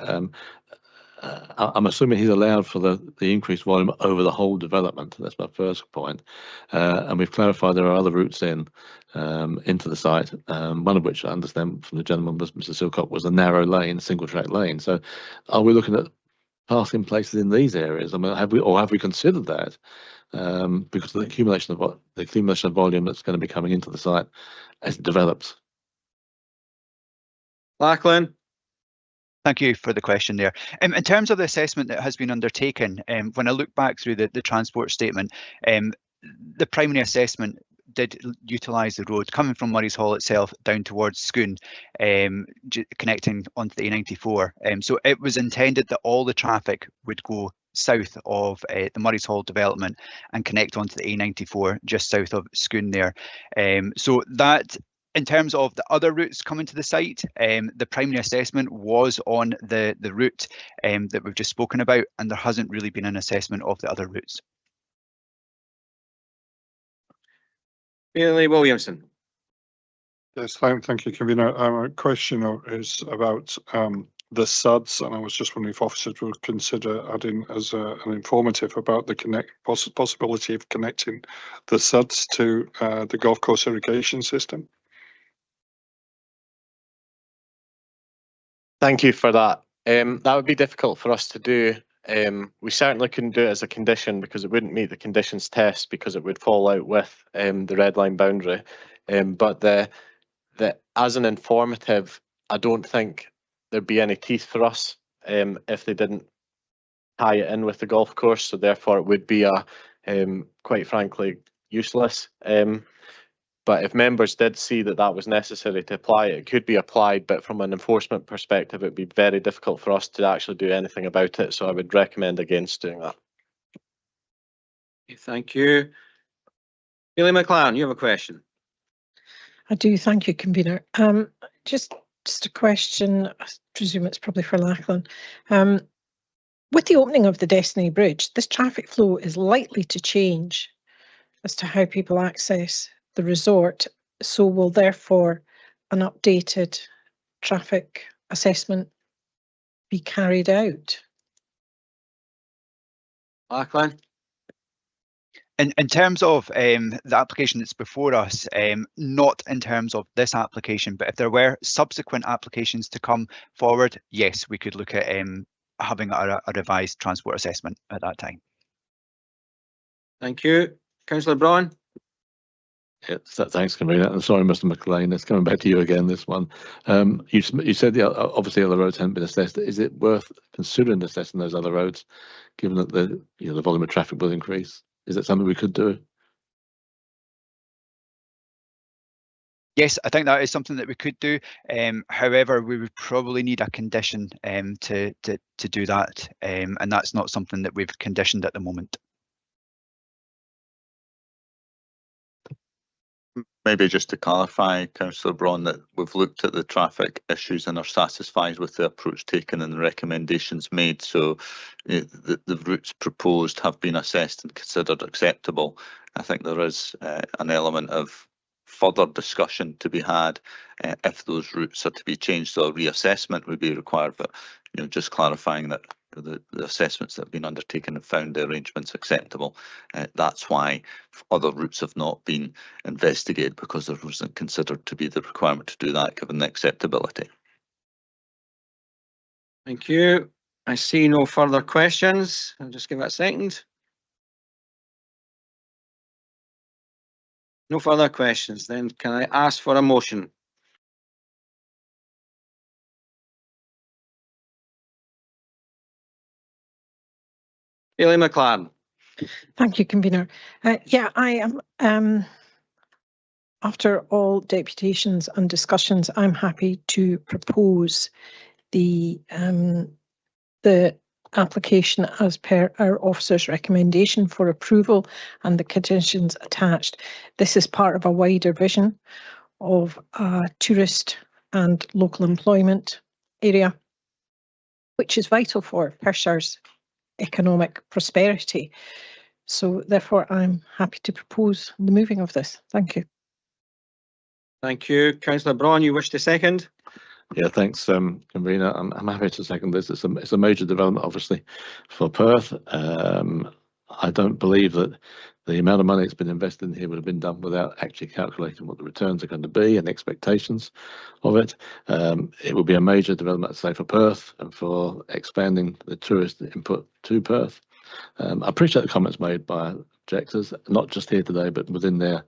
I'm assuming he's allowed for the increased volume over the whole development. That's my first point. And we've clarified there are other routes into the site, one of which I understand from the gentleman, Mr. Silcock, was a narrow lane, single track lane. So are we looking at passing places in these areas? I mean, have we considered that? Because of the accumulation of volume that's going to be coming into the site as it develops. Lachlan. Thank you for the question there. In terms of the assessment that has been undertaken, when I look back through the transport statement, the primary assessment did utilise the road coming from Murray's Hall itself down towards Scone, connecting onto the A94. So it was intended that all the traffic would go south of the Murray's Hall development and connect onto the A94 just south of Scone there. So that, in terms of the other routes coming to the site, the primary assessment was on the route that we've just spoken about, and there hasn't really been an assessment of the other routes. Bailey Williamson. Yes, thank you, convener. My question is about the SUDs, and I was just wondering if officers would consider adding as an informative about the possibility of connecting the SUDs to the golf course irrigation system. Thank you for that. That would be difficult for us to do. We certainly couldn't do it as a condition because it wouldn't meet the conditions test because it would fall out with the red line boundary. But as an informative, I don't think there'd be any teeth for us if they didn't tie it in with the golf course. So therefore, it would be quite frankly useless. But if members did see that that was necessary to apply, it could be applied. But from an enforcement perspective, it would be very difficult for us to actually do anything about it. So I would recommend against doing that. Thank you. Bailey McLaren, you have a question. I do, thank you, convener. Just a question, I presume it's probably for Lachlan. With the opening of the Destiny Bridge, this traffic flow is likely to change as to how people access the resort. So will therefore an updated traffic assessment be carried out? Lachlan? In terms of the application that's before us, not in terms of this application, but if there were subsequent applications to come forward, yes, we could look at having a revised transport assessment at that time. Thank you. Councillor Braun? Yeah, thanks, convener. I'm sorry, Mr. McLean. It's coming back to you again, this one. You said obviously other roads haven't been assessed. Is it worth considering assessing those other roads, given that the volume of traffic will increase? Is that something we could do? Yes, I think that is something that we could do. However, we would probably need a condition to do that, and that's not something that we've conditioned at the moment. Maybe just to clarify, Councillor Braun, that we've looked at the traffic issues and are satisfied with the approach taken and the recommendations made. So the routes proposed have been assessed and considered acceptable. I think there is an element of further discussion to be had if those routes are to be changed, so a reassessment would be required. But just clarifying that the assessments that have been undertaken have found the arrangements acceptable. That's why other routes have not been investigated, because there wasn't considered to be the requirement to do that given the acceptability. Thank you. I see no further questions. I'll just give it a second. No further questions. Then can I ask for a motion? Bailey McLaren. Thank you, convener. Yeah, I am. After all deputations and discussions, I'm happy to propose the application as per our officer's recommendation for approval and the conditions attached. This is part of a wider vision of a tourist and local employment area, which is vital for Perthshire's economic prosperity. So therefore, I'm happy to propose the moving of this. Thank you. Thank you. Councillor Braun, you wish to second? Yeah, thanks, convener. I'm happy to second this. It's a major development, obviously, for Perth. I don't believe that the amount of money that's been invested in here would have been done without actually calculating what the returns are going to be and expectations of it. It will be a major development, say, for Perth and for expanding the tourist input to Perth. I appreciate the comments made by objectors, not just here today, but within their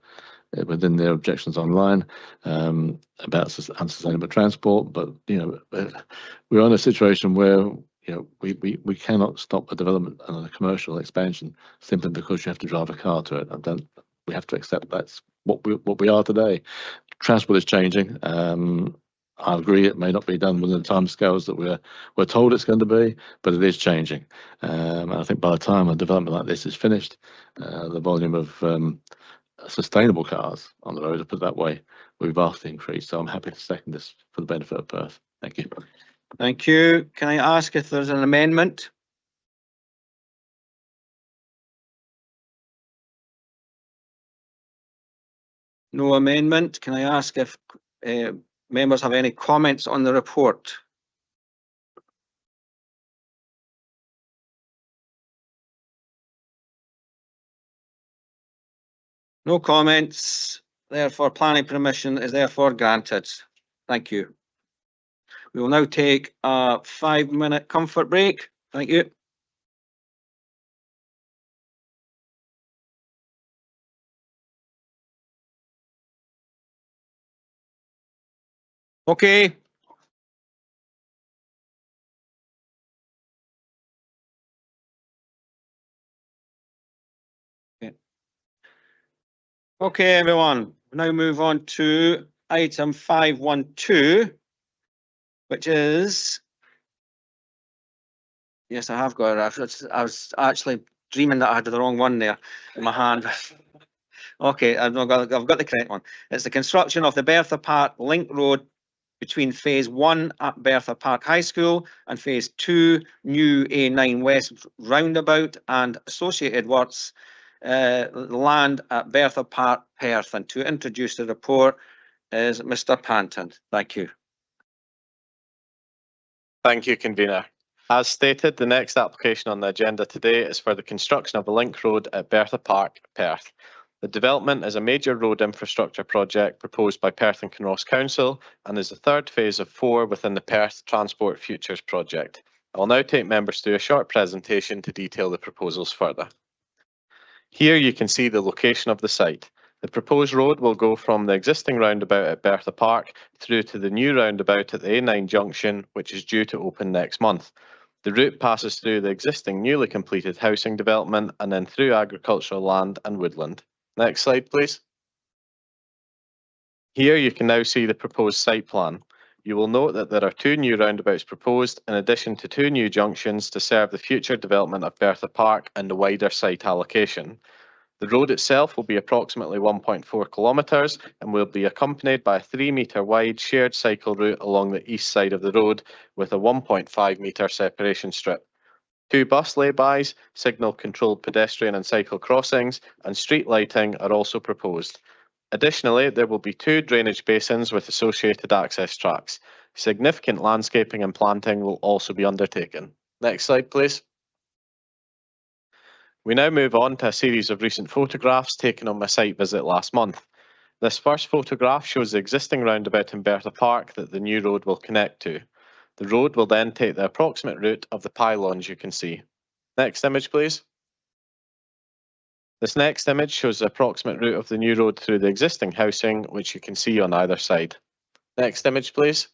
objections online about unsustainable transport. But we're in a situation where we cannot stop a development and a commercial expansion simply because you have to drive a car to it. We have to accept that's what we are today. Transport is changing. I agree it may not be done within the timescales that we're told it's going to be, but it is changing. And I think by the time a development like this is finished, the volume of sustainable cars on the road, to put it that way, will be vastly increased. So I'm happy to second this for the benefit of Perth. Thank you. Thank you. Can I ask if there's an amendment? No amendment. Can I ask if members have any comments on the report? No comments. Therefore, planning permission is therefore granted. Thank you. We will now take a 5-minute comfort break. Thank you. Okay. Okay, everyone. We now move on to item 512, which is, yes, I have got it. I was actually dreaming that I had the wrong one there in my hand. Okay, I've got the correct one. It's the construction of the Bertha Park Link Road between Phase 1 at Bertha Park High School and Phase 2 new A9 West roundabout and associated works land at Bertha Park, Perth. And to introduce the report is Mr. Panton. Thank you. Thank you, Convener. As stated, the next application on the agenda today is for the construction of a link road at Bertha Park, Perth. The development is a major road infrastructure project proposed by Perth and Kinross Council and is the third phase of 4 within the Perth Transport Futures project. I will now take members through a short presentation to detail the proposals further. Here you can see the location of the site. The proposed road will go from the existing roundabout at Bertha Park through to the new roundabout at the A9 junction, which is due to open next month. The route passes through the existing newly completed housing development and then through agricultural land and woodland. Next slide, please. Here you can now see the proposed site plan. You will note that there are 2 new roundabouts proposed in addition to 2 new junctions to serve the future development of Bertha Park and the wider site allocation. The road itself will be approximately 1.4 kilometres and will be accompanied by a 3-metre wide shared cycle route along the east side of the road with a 1.5 metre separation strip. 2 bus laybys, signal-controlled pedestrian and cycle crossings and street lighting are also proposed. Additionally, there will be 2 drainage basins with associated access tracks. Significant landscaping and planting will also be undertaken. Next slide, please. We now move on to a series of recent photographs taken on my site visit last month. This first photograph shows the existing roundabout in Bertha Park that the new road will connect to. The road will then take the approximate route of the pylons you can see. Next image, please. This next image shows the approximate route of the new road through the existing housing, which you can see on either side. Next image, please.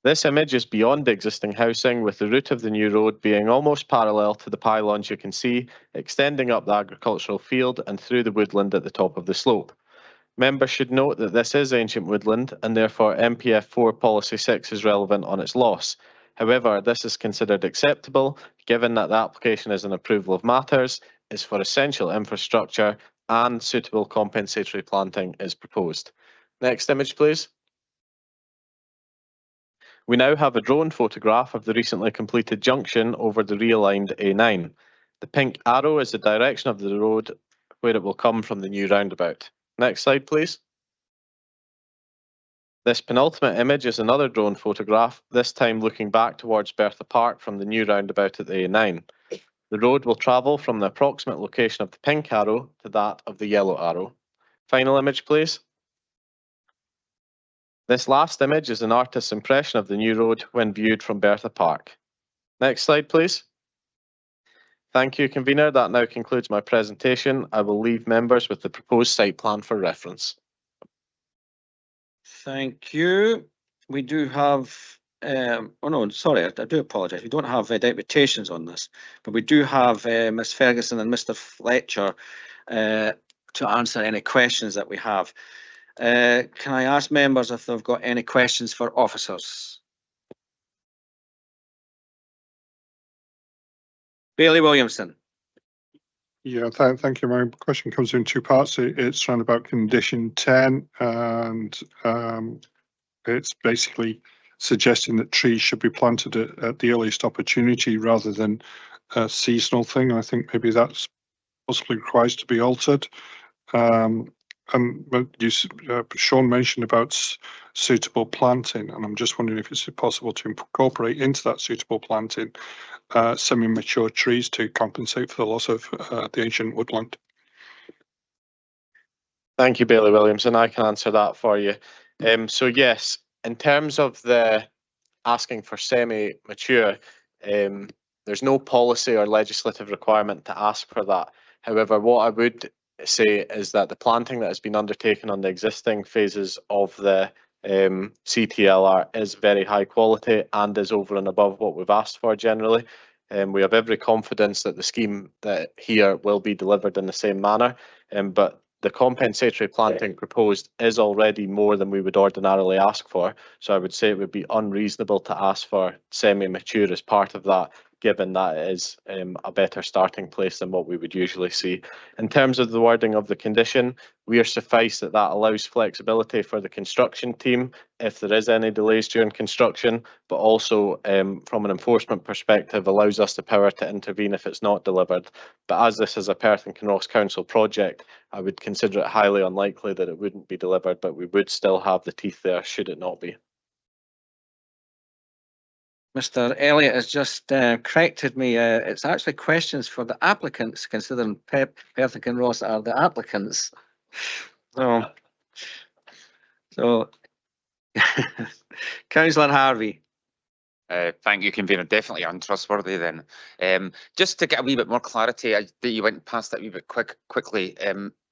This image is beyond the existing housing, with the route of the new road being almost parallel to the pylons you can see, extending up the agricultural field and through the woodland at the top of the slope. Members should note that this is ancient woodland and therefore MPF 4 Policy 6 is relevant on its loss. However, this is considered acceptable given that the application is an approval of matters, is for essential infrastructure and suitable compensatory planting is proposed. Next image, please. We now have a drone photograph of the recently completed junction over the realigned A9. The pink arrow is the direction of the road where it will come from the new roundabout. Next slide, please. This penultimate image is another drone photograph, this time looking back towards Bertha Park from the new roundabout at the A9. The road will travel from the approximate location of the pink arrow to that of the yellow arrow. Final image, please. This last image is an artist's impression of the new road when viewed from Bertha Park. Next slide, please. Thank you, Convener. That now concludes my presentation. I will leave members with the proposed site plan for reference. Thank you. We do have, oh no, sorry, I do apologise. We don't have deputations on this, but we do have Ms Ferguson and Mr Fletcher to answer any questions that we have. Can I ask members if they've got any questions for officers? Bailey Williamson. Yeah, thank you. My question comes in 2 parts. It's around about condition 10, and it's basically suggesting that trees should be planted at the earliest opportunity rather than a seasonal thing. I think maybe that's possibly requires to be altered. Sean mentioned about suitable planting, and I'm just wondering if it's possible to incorporate into that suitable planting semi-mature trees to compensate for the loss of the ancient woodland. Thank you, Bailey Williamson. I can answer that for you. So yes, in terms of the asking for semi-mature, there's no policy or legislative requirement to ask for that. However, what I would say is that the planting that has been undertaken on the existing phases of the CTLR is very high quality and is over and above what we've asked for generally. We have every confidence that the scheme that here will be delivered in the same manner, but the compensatory planting proposed is already more than we would ordinarily ask for. So I would say it would be unreasonable to ask for semi-mature as part of that, given that it is a better starting place than what we would usually see. In terms of the wording of the condition, we are suffice that that allows flexibility for the construction team if there is any delays during construction, but also from an enforcement perspective allows us the power to intervene if it's not delivered. But as this is a Perth and Kinross Council project, I would consider it highly unlikely that it wouldn't be delivered, but we would still have the teeth there should it not be. Mr. Elliott has just corrected me. It's actually questions for the applicants, considering Perth and Kinross are the applicants. So Councillor Harvey. Thank you, Convener. Definitely untrustworthy then. Just to get a wee bit more clarity, that you went past that a wee bit quickly.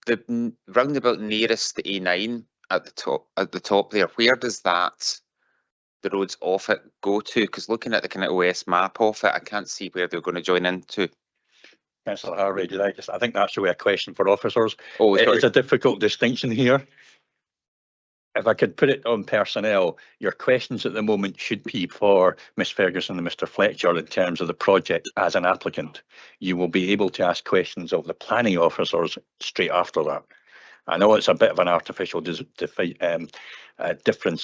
The roundabout nearest the A9 at the top there, where does the roads off it go to? Because looking at the kind of OS map of it, I can't see where they're going to join into. Councillor Harvey, I think that's really a question for officers. Oh, it's a difficult distinction here. If I could put it on personnel, your questions at the moment should be for Ms Ferguson and Mr Fletcher in terms of the project as an applicant. You will be able to ask questions of the planning officers straight after that. I know it's a bit of an artificial difference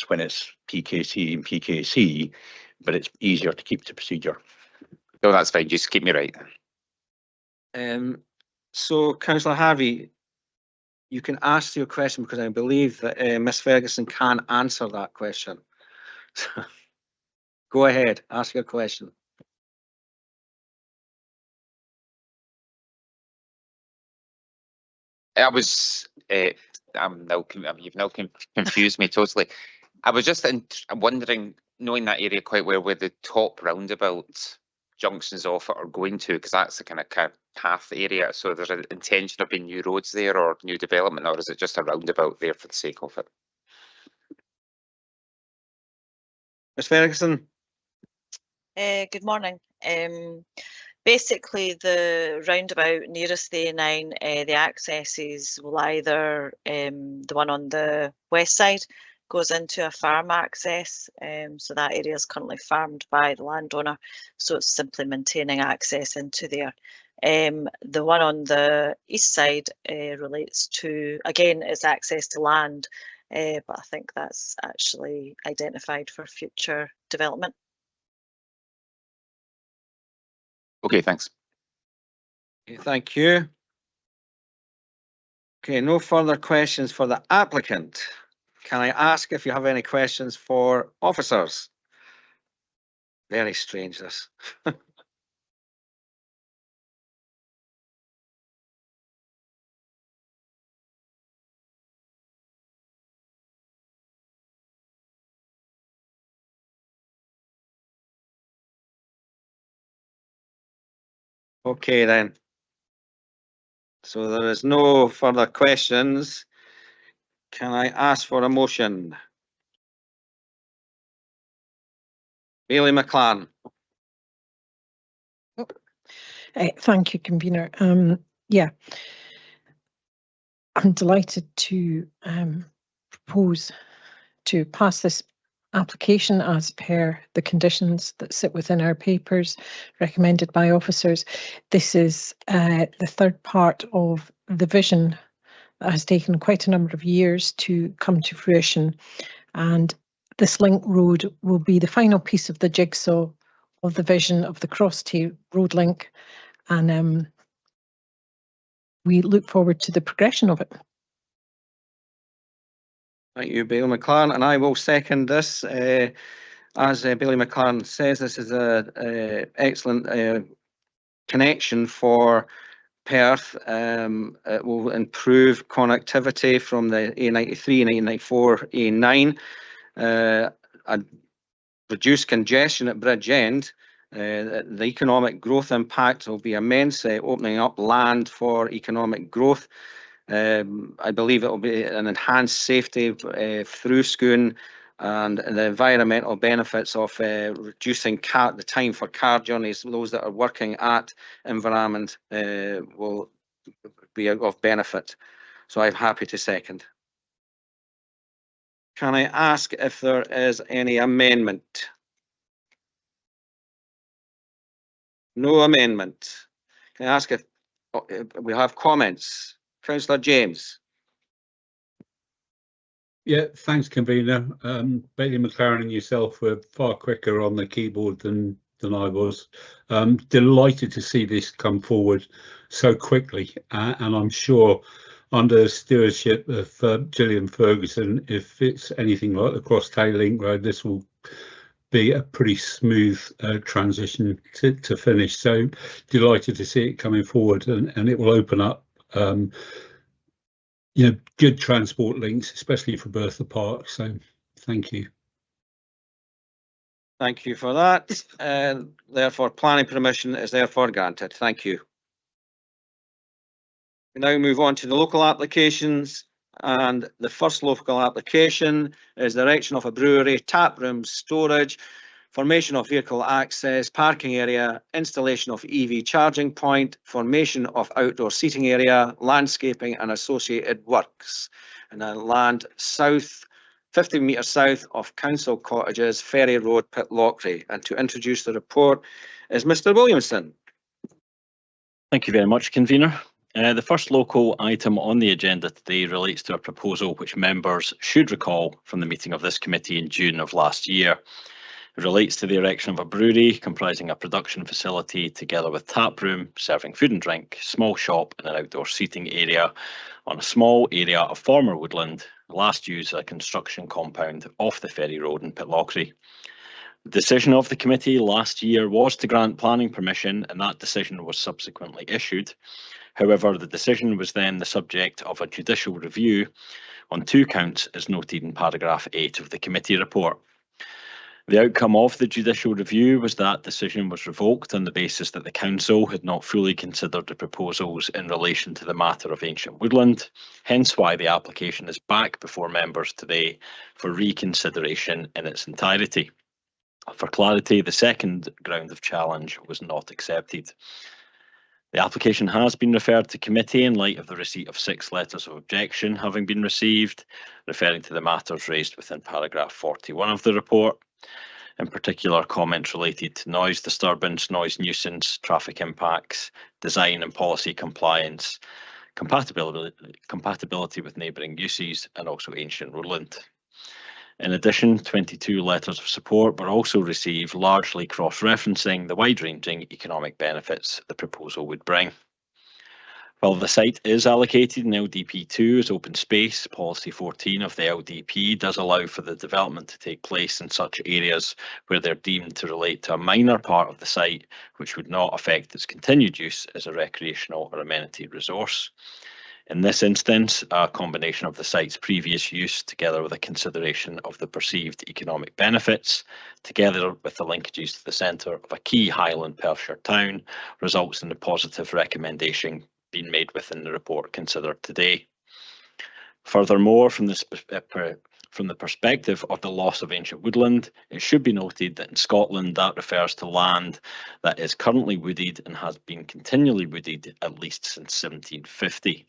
when it's PKC and PKC, but it's easier to keep to procedure. No, that's fine. Just keep me right. So, Councillor Harvey, you can ask your question because I believe that Ms Ferguson can answer that question. Go ahead, ask your question. I was, you've now confused me totally. I was just wondering, knowing that area quite well, where the top roundabout junctions off it are going to, because that's the kind of path area. So there's an intention of being new roads there or new development, or is it just a roundabout there for the sake of it? Ms Ferguson. Good morning. Basically, the roundabout nearest the A9, the accesses will either, the one on the west side goes into a farm access, so that area is currently farmed by the landowner, so it's simply maintaining access into there. The one on the east side relates to, again, it's access to land, but I think that's actually identified for future development. Okay, thanks. Okay, thank you. Okay, no further questions for the applicant. Can I ask if you have any questions for officers? Very strange, this. Okay, then. So there is no further questions. Can I ask for a motion? Bailey McLaren. Thank you, Convener. Yeah, I'm delighted to propose to pass this application as per the conditions that sit within our papers recommended by officers. This is the third part of the vision that has taken quite a number of years to come to fruition, and this link road will be the final piece of the jigsaw of the vision of the Cross-Tay road link, and we look forward to the progression of it. Thank you, Bailey McLaren, and I will second this. As Bailey McLaren says, this is a excellent connection for Perth. It will improve connectivity from the A93 and A94, A9, and reduce congestion at Bridge End. The economic growth impact will be immense, opening up land for economic growth. I believe it will be an enhanced safety through Scone, and the environmental benefits of reducing the time for car journeys. Those that are working at environment will be of benefit. So I'm happy to second. Can I ask if there is any amendment? No amendment. Can I ask if we have comments? Councillor James. Yeah, thanks, convener. Bailey McLaren and yourself were far quicker on the keyboard than I was. Delighted to see this come forward so quickly, and I'm sure under stewardship of Gillian Ferguson, if it's anything like the Crosstown Link Road, this will be a pretty smooth transition to finish. So delighted to see it coming forward, and it will open up good transport links, especially for Bertha Park. So thank you. Thank you for that. Therefore, planning permission is therefore granted. Thank you. We now move on to the local applications, and the first local application is the erection of a brewery, tap room, storage, formation of vehicle access, parking area, installation of EV charging point, formation of outdoor seating area, landscaping and associated works, and then land south, 15 metres south of Council Cottages, Ferry Road, Pitlochry. And to introduce the report is Mr. Williamson. Thank you very much, convener. The first local item on the agenda today relates to a proposal which members should recall from the meeting of this committee in June of last year. It relates to the erection of a brewery comprising a production facility together with tap room, serving food and drink, small shop and an outdoor seating area on a small area of former woodland, last used as a construction compound off the Ferry Road in Pitlochry. The decision of the committee last year was to grant planning permission, and that decision was subsequently issued. However, the decision was then the subject of a judicial review on 2 counts, as noted in paragraph 8 of the committee report. The outcome of the judicial review was that decision was revoked on the basis that the council had not fully considered the proposals in relation to the matter of ancient woodland, hence why the application is back before members today for reconsideration in its entirety. For clarity, the second ground of challenge was not accepted. The application has been referred to committee in light of the receipt of 6 letters of objection having been received, referring to the matters raised within paragraph 41 of the report. In particular, comments related to noise disturbance, noise nuisance, traffic impacts, design and policy compliance, compatibility with neighbouring uses, and also ancient woodland. In addition, 22 letters of support were also received, largely cross-referencing the wide-ranging economic benefits the proposal would bring. While the site is allocated in LDP2 as open space, policy 14 of the LDP does allow for the development to take place in such areas where they're deemed to relate to a minor part of the site, which would not affect its continued use as a recreational or amenity resource. In this instance, a combination of the site's previous use together with a consideration of the perceived economic benefits, together with the linkages to the centre of a key Highland Perthshire town, results in the positive recommendation being made within the report considered today. Furthermore, from the perspective of the loss of ancient woodland, it should be noted that in Scotland that refers to land that is currently wooded and has been continually wooded at least since 1750.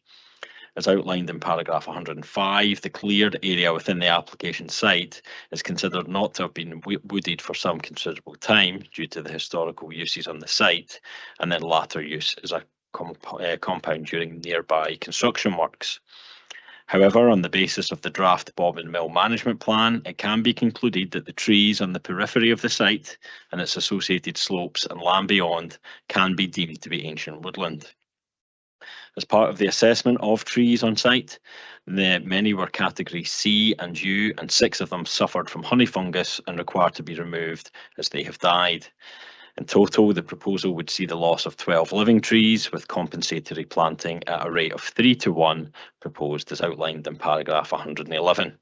As outlined in paragraph 105, the cleared area within the application site is considered not to have been wooded for some considerable time due to the historical uses on the site, and then latter use as a compound during nearby construction works. However, on the basis of the draft Bobbin Mill management plan, it can be concluded that the trees on the periphery of the site and its associated slopes and land beyond can be deemed to be ancient woodland. As part of the assessment of trees on site, many were category C and U, and 6 of them suffered from honey fungus and required to be removed as they have died. In total, the proposal would see the loss of 12 living trees with compensatory planting at a rate of 3:1 proposed as outlined in paragraph 111.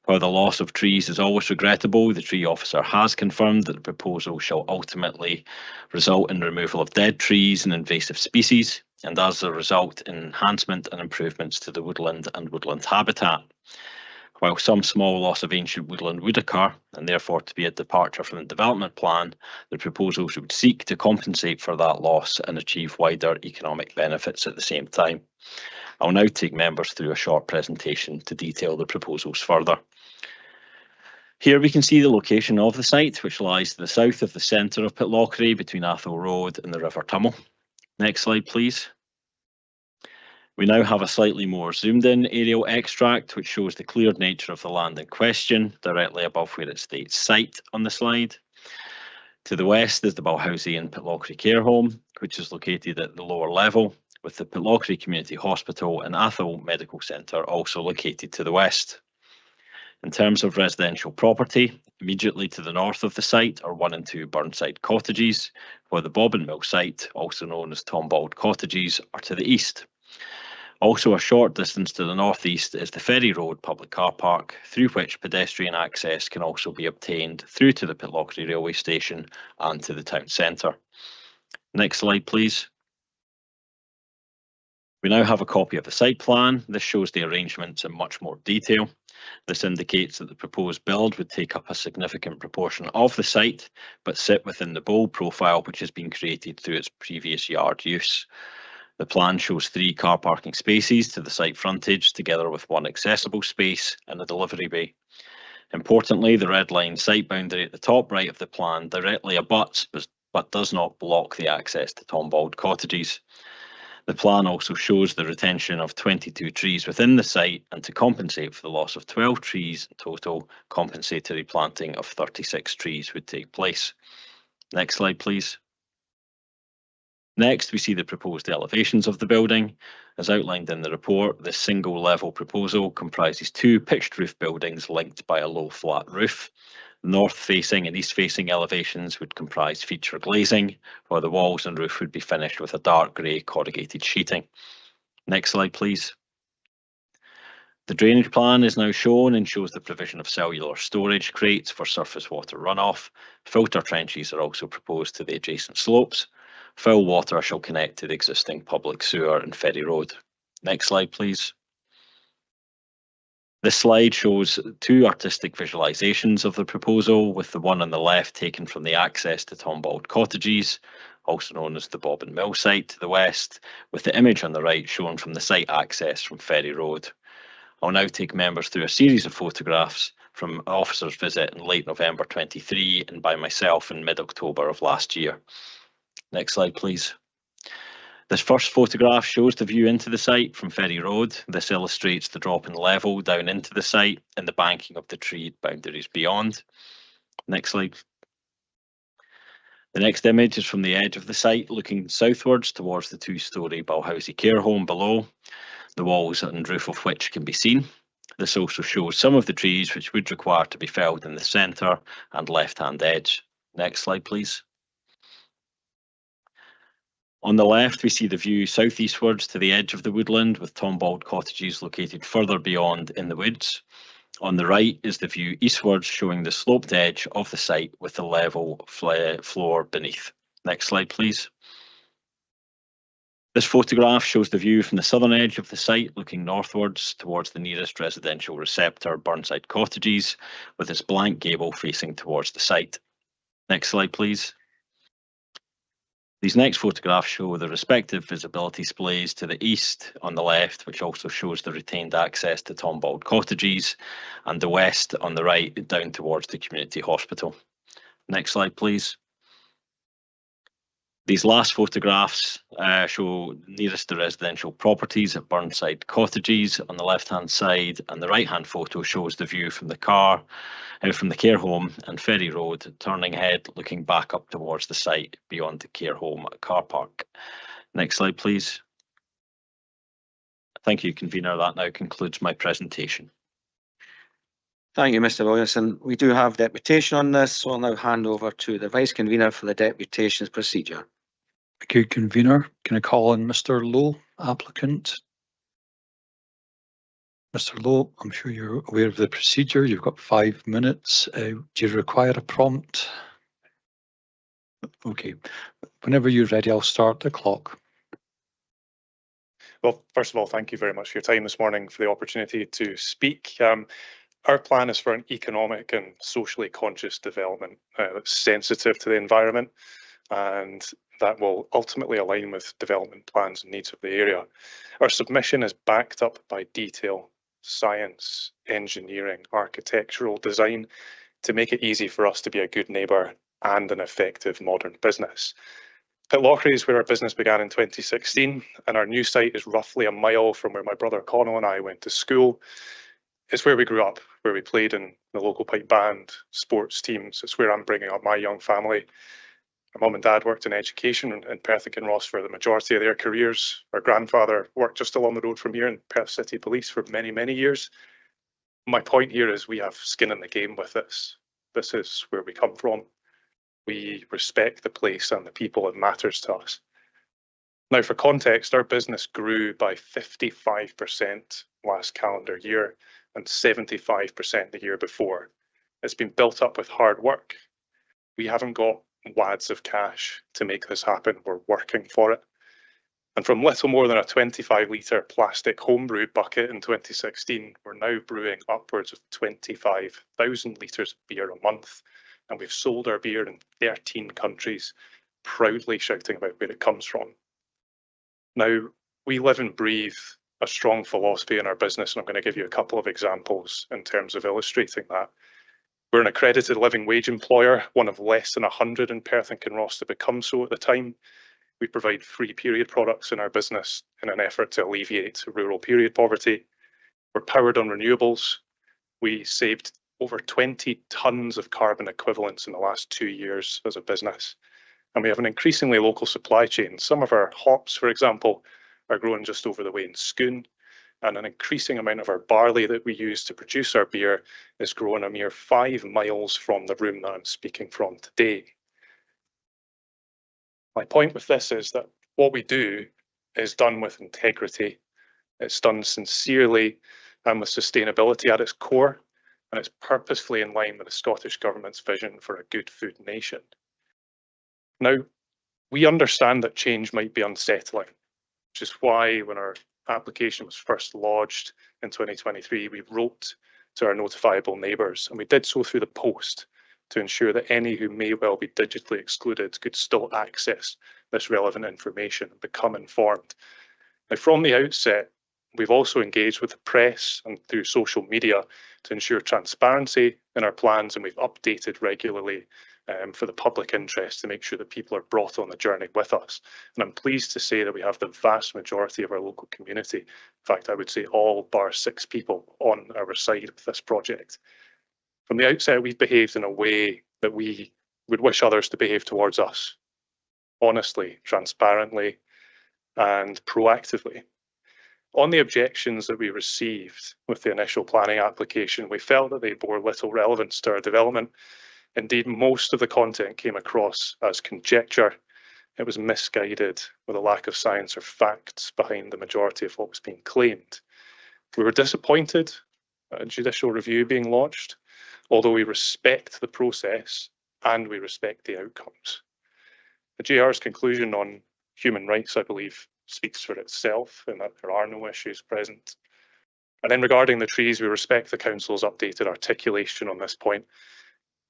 While the loss of trees is always regrettable, the tree officer has confirmed that the proposal shall ultimately result in removal of dead trees and invasive species, and as a result in enhancement and improvements to the woodland and woodland habitat. While some small loss of ancient woodland would occur, and therefore to be a departure from the development plan, the proposals would seek to compensate for that loss and achieve wider economic benefits at the same time. I'll now take members through a short presentation to detail the proposals further. Here we can see the location of the site, which lies to the south of the centre of Pitlochry between Athol Road and the River Tummel. Next slide, please. We now have a slightly more zoomed in aerial extract, which shows the cleared nature of the land in question, directly above where it states site on the slide. To the west is the Balhousie and Pitlochry Care Home, which is located at the lower level, with the Pitlochry Community Hospital and Athol Medical Centre also located to the west. In terms of residential property, immediately to the north of the site are 1 and 2 Burnside cottages, while the Bobbin Mill site, also known as Tombald Cottages, are to the east. Also a short distance to the northeast is the Ferry Road public car park, through which pedestrian access can also be obtained through to the Pitlochry railway station and to the town centre. Next slide, please. We now have a copy of the site plan. This shows the arrangements in much more detail. This indicates that the proposed build would take up a significant proportion of the site, but sit within the bowl profile which has been created through its previous yard use. The plan shows 3 car parking spaces to the site frontage, together with 1 accessible space and a delivery bay. Importantly, the red line site boundary at the top right of the plan directly abuts but does not block the access to Tombald Cottages. The plan also shows the retention of 22 trees within the site, and to compensate for the loss of 12 trees in total, compensatory planting of 36 trees would take place. Next slide, please. Next, we see the proposed elevations of the building. As outlined in the report, this single level proposal comprises 2 pitched roof buildings linked by a low flat roof. North facing and east facing elevations would comprise feature glazing, while the walls and roof would be finished with a dark grey corrugated sheeting. Next slide, please. The drainage plan is now shown and shows the provision of cellular storage crates for surface water runoff. Filter trenches are also proposed to the adjacent slopes. Foul water shall connect to the existing public sewer and Ferry Road. Next slide, please. This slide shows 2 artistic visualisations of the proposal, with the one on the left taken from the access to Tombald Cottages, also known as the Bobbin Mill site to the west, with the image on the right shown from the site access from Ferry Road. I'll now take members through a series of photographs from an officer's visit in late November 23 and by myself in mid-October of last year. Next slide, please. This first photograph shows the view into the site from Ferry Road. This illustrates the drop in level down into the site and the banking of the tree boundaries beyond. Next slide. The next image is from the edge of the site, looking southwards towards the 2-storey Balhousie Care Home below, the walls and roof of which can be seen. This also shows some of the trees which would require to be felled in the centre and left-hand edge. Next slide, please. On the left, we see the view southeastwards to the edge of the woodland, with Tombald Cottages located further beyond in the woods. On the right is the view eastwards, showing the sloped edge of the site with the level floor beneath. Next slide, please. This photograph shows the view from the southern edge of the site, looking northwards towards the nearest residential receptor, Burnside Cottages, with its blank gable facing towards the site. Next slide, please. These next photographs show the respective visibility splays to the east on the left, which also shows the retained access to Tombald Cottages, and the west on the right down towards the community hospital. Next slide, please. These last photographs show nearest the residential properties at Burnside Cottages on the left-hand side, and the right-hand photo shows the view from the care home and Ferry Road, turning ahead, looking back up towards the site beyond the care home car park. Next slide, please. Thank you, convener. That now concludes my presentation. Thank you, Mr. Williamson. We do have deputation on this, so I'll now hand over to the Vice Convener for the deputations procedure. Thank you, convener. Can I call on Mr. Lowe, applicant? Mr. Lowe, I'm sure you're aware of the procedure. You've got 5 minutes. Do you require a prompt? Okay. Whenever you're ready, I'll start the clock. Well, first of all, thank you very much for your time this morning, for the opportunity to speak. Our plan is for an economic and socially conscious development that's sensitive to the environment, and that will ultimately align with development plans and needs of the area. Our submission is backed up by detail, science, engineering, architectural design to make it easy for us to be a good neighbour and an effective modern business. Pitlochry is where our business began in 2016, and our new site is roughly a mile from where my brother Connell and I went to school. It's where we grew up, where we played in the local pipe band, sports teams. It's where I'm bringing up my young family. My mum and dad worked in education in Perth and Kinross for the majority of their careers. Our grandfather worked just along the road from here in Perth City Police for many, many years. My point here is we have skin in the game with this. This is where we come from. We respect the place and the people. It matters to us. Now, for context, our business grew by 55% last calendar year and 75% the year before. It's been built up with hard work. We haven't got wads of cash to make this happen. We're working for it. And from little more than a 25-litre plastic homebrew bucket in 2016, we're now brewing upwards of 25,000 litres of beer a month. And we've sold our beer in 13 countries, proudly shouting about where it comes from. Now, we live and breathe a strong philosophy in our business, and I'm going to give you a couple of examples in terms of illustrating that. We're an accredited living wage employer, one of less than 100 in Perth and Kinross to become so at the time. We provide free period products in our business in an effort to alleviate rural period poverty. We're powered on renewables. We saved over 20 tonnes of carbon equivalents in the last 2 years as a business. And we have an increasingly local supply chain. Some of our hops, for example, are grown just over the way in Scone, and an increasing amount of our barley that we use to produce our beer is grown a mere 5 miles from the room that I'm speaking from today. My point with this is that what we do is done with integrity. It's done sincerely and with sustainability at its core, and it's purposefully in line with the Scottish Government's vision for a good food nation. Now, we understand that change might be unsettling, which is why when our application was first lodged in 2023, we wrote to our notifiable neighbours, and we did so through the post to ensure that any who may well be digitally excluded could still access this relevant information and become informed. Now, from the outset, we've also engaged with the press and through social media to ensure transparency in our plans, and we've updated regularly for the public interest to make sure that people are brought on the journey with us. And I'm pleased to say that we have the vast majority of our local community, in fact, I would say all bar 6 people, on our side with this project. From the outset, we've behaved in a way that we would wish others to behave towards us, honestly, transparently, and proactively. On the objections that we received with the initial planning application, we felt that they bore little relevance to our development. Indeed, most of the content came across as conjecture. It was misguided with a lack of science or facts behind the majority of what was being claimed. We were disappointed at a judicial review being lodged, although we respect the process and we respect the outcomes. The JR's conclusion on human rights, I believe, speaks for itself in that there are no issues present. And then regarding the trees, we respect the Council's updated articulation on this point.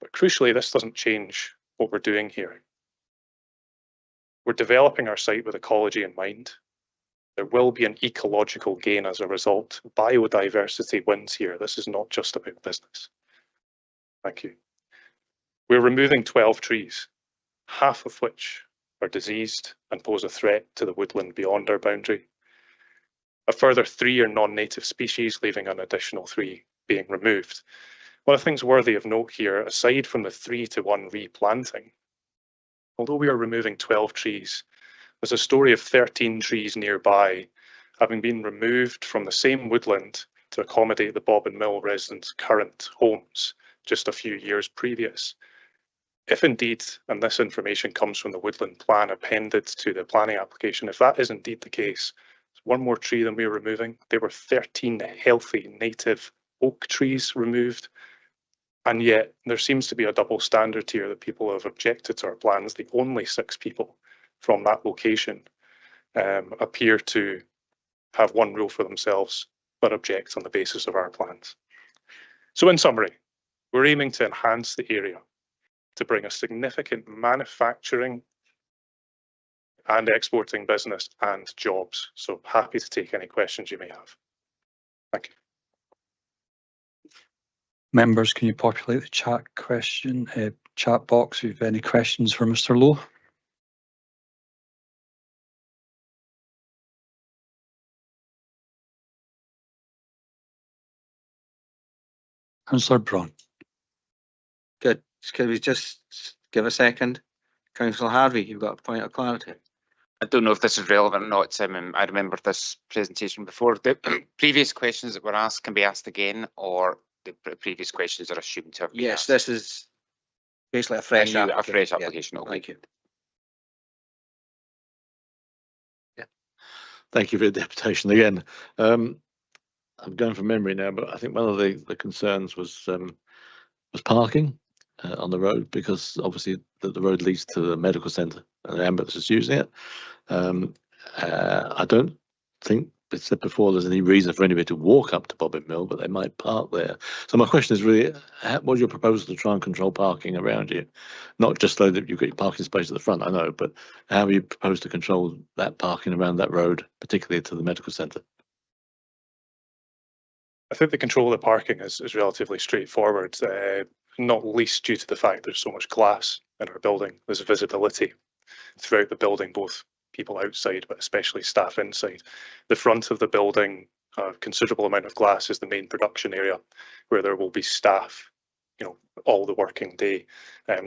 But crucially, this doesn't change what we're doing here. We're developing our site with ecology in mind. There will be an ecological gain as a result. Biodiversity wins here. This is not just about business. Thank you. We're removing 12 trees, half of which are diseased and pose a threat to the woodland beyond our boundary. A further 3 are non-native species, leaving an additional 3 being removed. One of the things worthy of note here, aside from the 3-to-1 replanting, although we are removing 12 trees, there's a story of 13 trees nearby having been removed from the same woodland to accommodate the Bob and Mill residents' current homes just a few years previous. If indeed, and this information comes from the woodland plan appended to the planning application, if that is indeed the case, it's one more tree than we are removing. There were 13 healthy native oak trees removed, and yet there seems to be a double standard here that people have objected to our plans. The only 6 people from that location appear to have one rule for themselves, but object on the basis of our plans. So in summary, we're aiming to enhance the area to bring a significant manufacturing and exporting business and jobs. So happy to take any questions you may have. Thank you. Members, can you populate the chat box if you have any questions for Mr. Lowe? Councillor Braun. Good. Can we just give a second? Councillor Harvey, you've got a point of clarity. I don't know if this is relevant or not. I remember this presentation before. The previous questions that were asked can be asked again, or the previous questions are assumed to have been Yes, asked. this is basically a fresh application. A fresh application. Yeah. Okay. Thank you. Thank you for the deputation again. I'm going from memory now, but I think one of the concerns was parking on the road, because obviously the road leads to the medical centre and the ambulance is using it. I don't think it said before there's any reason for anybody to walk up to Bobbin Mill, but they might park there. So my question is really, what's your proposal to try and control parking around you? Not just so that you've got your parking space at the front, I know, but how do you propose to control that parking around that road, particularly to the medical centre? I think the control of the parking is relatively straightforward, not least due to the fact there's so much glass in our building. There's visibility throughout the building, both people outside, but especially staff inside. The front of the building, a considerable amount of glass, is the main production area where there will be staff, all the working day.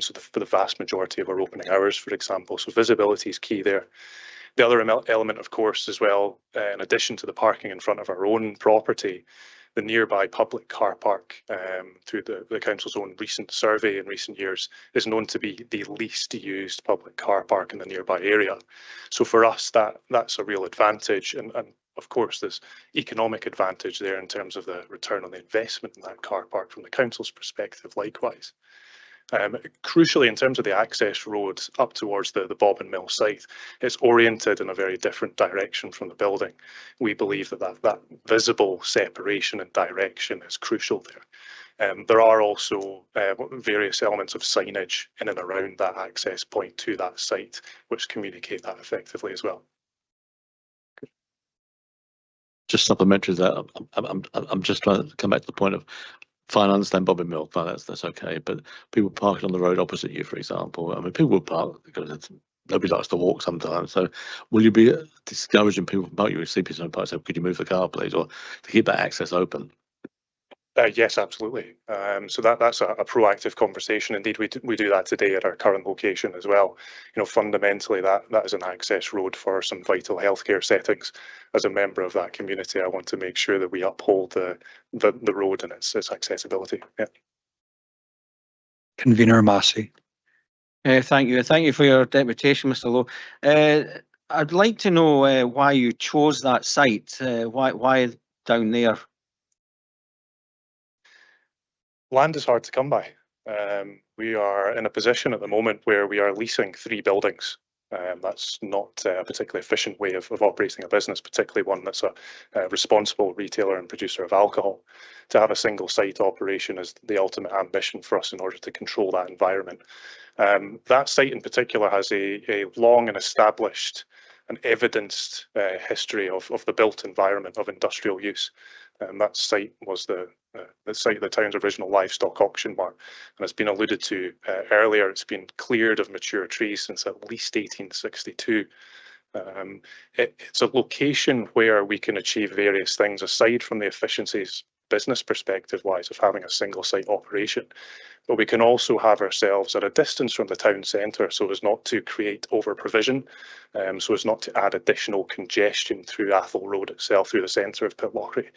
So for the vast majority of our opening hours, for example. So visibility is key there. The other element, of course, as well, in addition to the parking in front of our own property, the nearby public car park, through the council's own recent survey in recent years, is known to be the least used public car park in the nearby area. So for us, that's a real advantage. And of course, there's economic advantage there in terms of the return on the investment in that car park from the council's perspective, likewise. Crucially, in terms of the access road up towards the Bob and Mill site, it's oriented in a very different direction from the building. We believe that visible separation and direction is crucial there. There are also various elements of signage in and around that access point to that site, which communicate that effectively as well. Just supplementary to that, I'm just trying to come back to the point of, fine, I understand Bobbin Mill, fine, that's okay, but people parking on the road opposite you, for example, I mean, people will park because nobody likes to walk sometimes. So will you be discouraging people from parking? You see people on park, so could you move the car, please, or to keep that access open? Yes, absolutely. So that's a proactive conversation. Indeed, we do that today at our current location as well. Fundamentally, that is an access road for some vital healthcare settings. As a member of that community, I want to make sure that we uphold the road and its accessibility. Yeah. Convener Massey. Thank you. Thank you for your deputation, Mr. Lowe. I'd like to know why you chose that site. Why down there? Land is hard to come by. We are in a position at the moment where we are leasing 3 buildings. That's not a particularly efficient way of operating a business, particularly one that's a responsible retailer and producer of alcohol. To have a single site operation is the ultimate ambition for us in order to control that environment. That site in particular has a long and established and evidenced history of the built environment of industrial use. That site was the site of the town's original livestock auction mart, and it's been alluded to earlier. It's been cleared of mature trees since at least 1862. It's a location where we can achieve various things aside from the efficiencies business perspective wise of having a single site operation. But we can also have ourselves at a distance from the town centre so as not to create over provision, so as not to add additional congestion through Athol Road itself, through the centre of Pitlochry.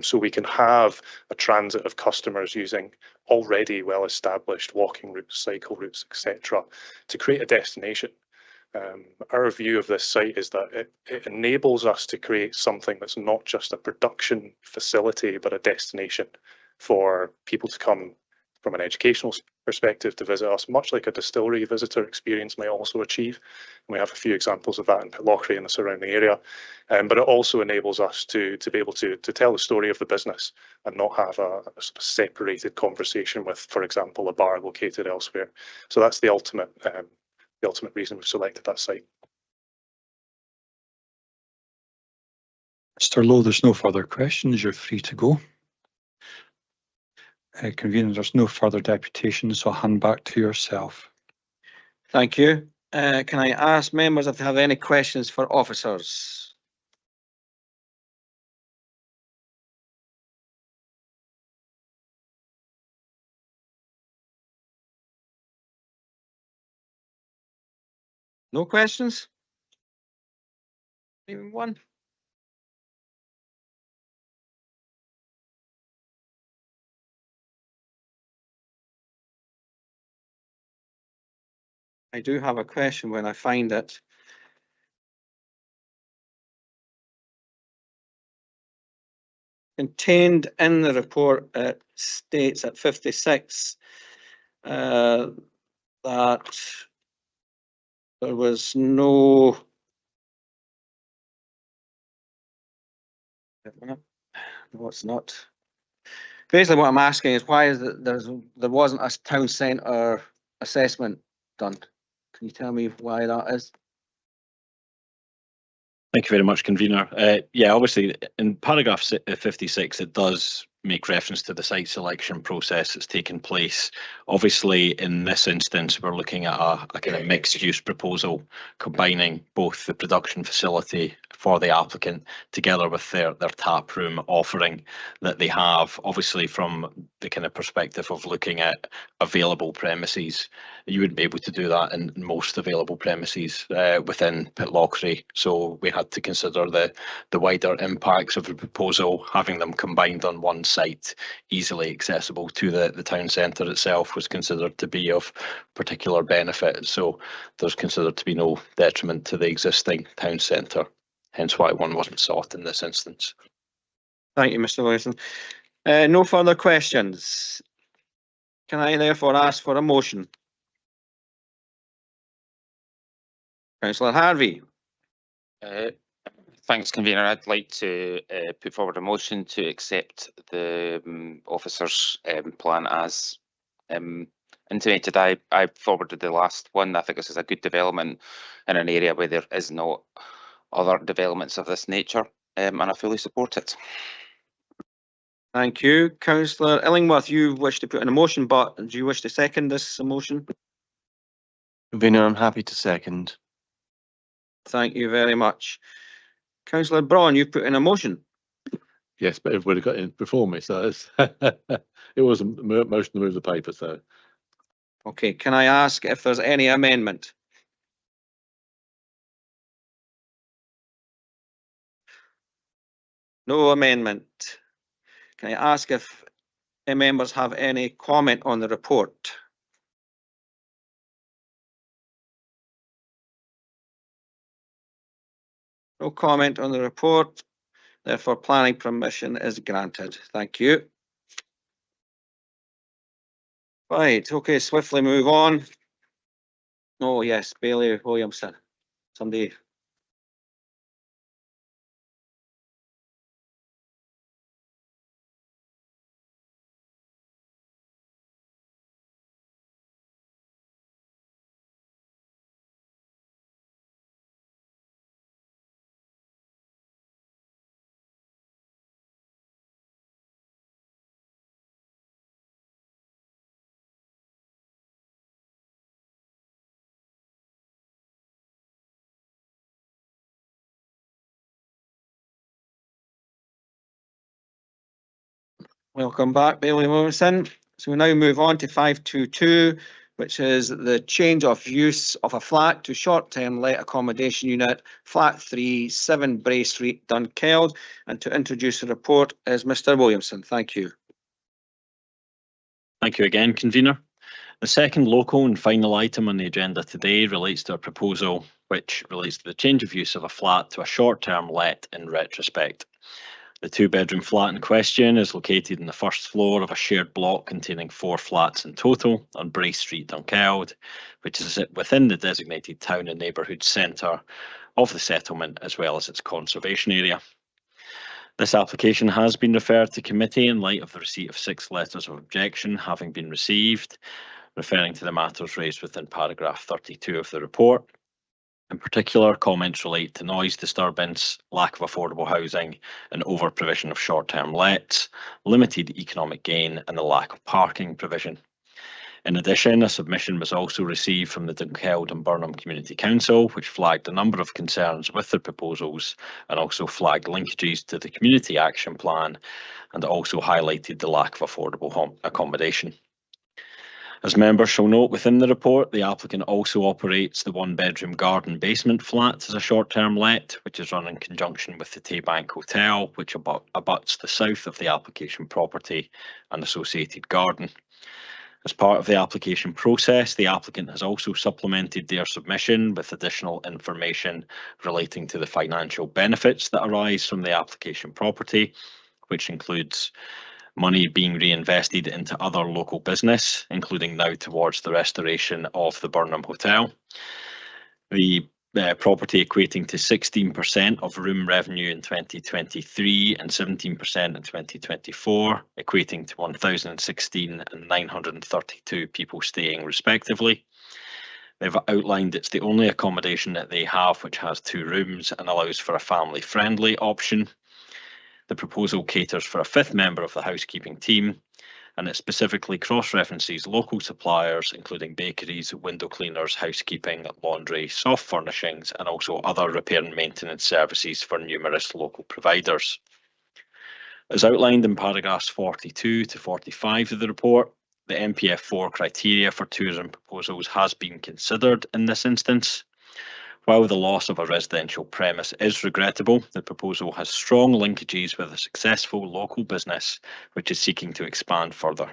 So we can have a transit of customers using already well established walking routes, cycle routes, etc., to create a destination. Our view of this site is that it enables us to create something that's not just a production facility, but a destination for people to come from an educational perspective to visit us, much like a distillery visitor experience may also achieve. And we have a few examples of that in Pitlochry and the surrounding area. But it also enables us to be able to tell the story of the business and not have a sort of separated conversation with, for example, a bar located elsewhere. So that's the ultimate reason we've selected that site. Mr. Lowe, there's no further questions. You're free to go. Convener, there's no further deputations, so I'll hand back to yourself. Thank you. Can I ask members if they have any questions for officers? No questions? Even one? I do have a question when I find it. Contained in the report, it states at 56 that there was no no, it's not. Basically, what I'm asking is why is it there wasn't a town centre assessment done? Can you tell me why that is? Thank you very much, convener. Yeah, obviously in paragraph 56, it does make reference to the site selection process that's taken place. Obviously, in this instance, we're looking at a kind of mixed use proposal, combining both the production facility for the applicant together with their tap room offering that they have. Obviously, from the kind of perspective of looking at available premises, you wouldn't be able to do that in most available premises within Pitlochry. So we had to consider the wider impacts of the proposal. Having them combined on one site, easily accessible to the town centre itself, was considered to be of particular benefit. So there's considered to be no detriment to the existing town centre, hence why one wasn't sought in this instance. Thank you, Mr. Wilson. No further questions. Can I therefore ask for a motion? Councillor Harvey. Thanks, convener. I'd like to put forward a motion to accept the officer's plan as intimated. I forwarded the last one. I think this is a good development in an area where there is no other developments of this nature, and I fully support it. Thank you. Councillor Illingworth, you wish to put in a motion, but do you wish to second this motion? Convener, I'm happy to second. Thank you very much. Councillor Braun, you put in a motion. Yes, but everybody got in before me, so it's it was a motion to move the paper. So, okay, can I ask if there's any amendment? No amendment. Can I ask if members have any comment on the report? No comment on the report. Therefore, planning permission is granted. Thank you. Right, okay, swiftly move on. Oh, yes, Bailey Williamson. Somebody. Welcome back, Bailey Williamson. So we now move on to 522, which is the change of use of a flat to short-term let accommodation unit, flat 3, 7 Bray Street, Dunkeld. And to introduce the report is Mr. Williamson. Thank you. Thank you again, convener. The second local and final item on the agenda today relates to a proposal which relates to the change of use of a flat to a short-term let in retrospect. The two-bedroom flat in question is located on the first floor of a shared block containing 4 flats in total on Bray Street, Dunkeld, which is within the designated town and neighbourhood centre of the settlement as well as its conservation area. This application has been referred to committee in light of the receipt of 6 letters of objection having been received, referring to the matters raised within paragraph 32 of the report. In particular, comments relate to noise disturbance, lack of affordable housing, and over-provision of short-term lets, limited economic gain, and the lack of parking provision. In addition, a submission was also received from the Dunkeld and Burnham Community Council, which flagged a number of concerns with the proposals and also flagged linkages to the Community Action Plan and also highlighted the lack of affordable accommodation. As members shall note within the report, the applicant also operates the 1-bedroom garden basement flat as a short-term let, which is run in conjunction with the Taybank Hotel, which abuts the south of the application property and associated garden. As part of the application process, the applicant has also supplemented their submission with additional information relating to the financial benefits that arise from the application property, which includes money being reinvested into other local business, including now towards the restoration of the Burnham Hotel. The property equating to 16% of room revenue in 2023 and 17% in 2024, equating to 1,016 and 932 people staying respectively. They've outlined it's the only accommodation that they have which has 2 rooms and allows for a family-friendly option. The proposal caters for a 5th member of the housekeeping team, and it specifically cross-references local suppliers, including bakeries, window cleaners, housekeeping, laundry, soft furnishings, and also other repair and maintenance services for numerous local providers. As outlined in paragraphs 42 to 45 of the report, the NPF4 criteria for tourism proposals has been considered in this instance. While the loss of a residential premise is regrettable, the proposal has strong linkages with a successful local business which is seeking to expand further.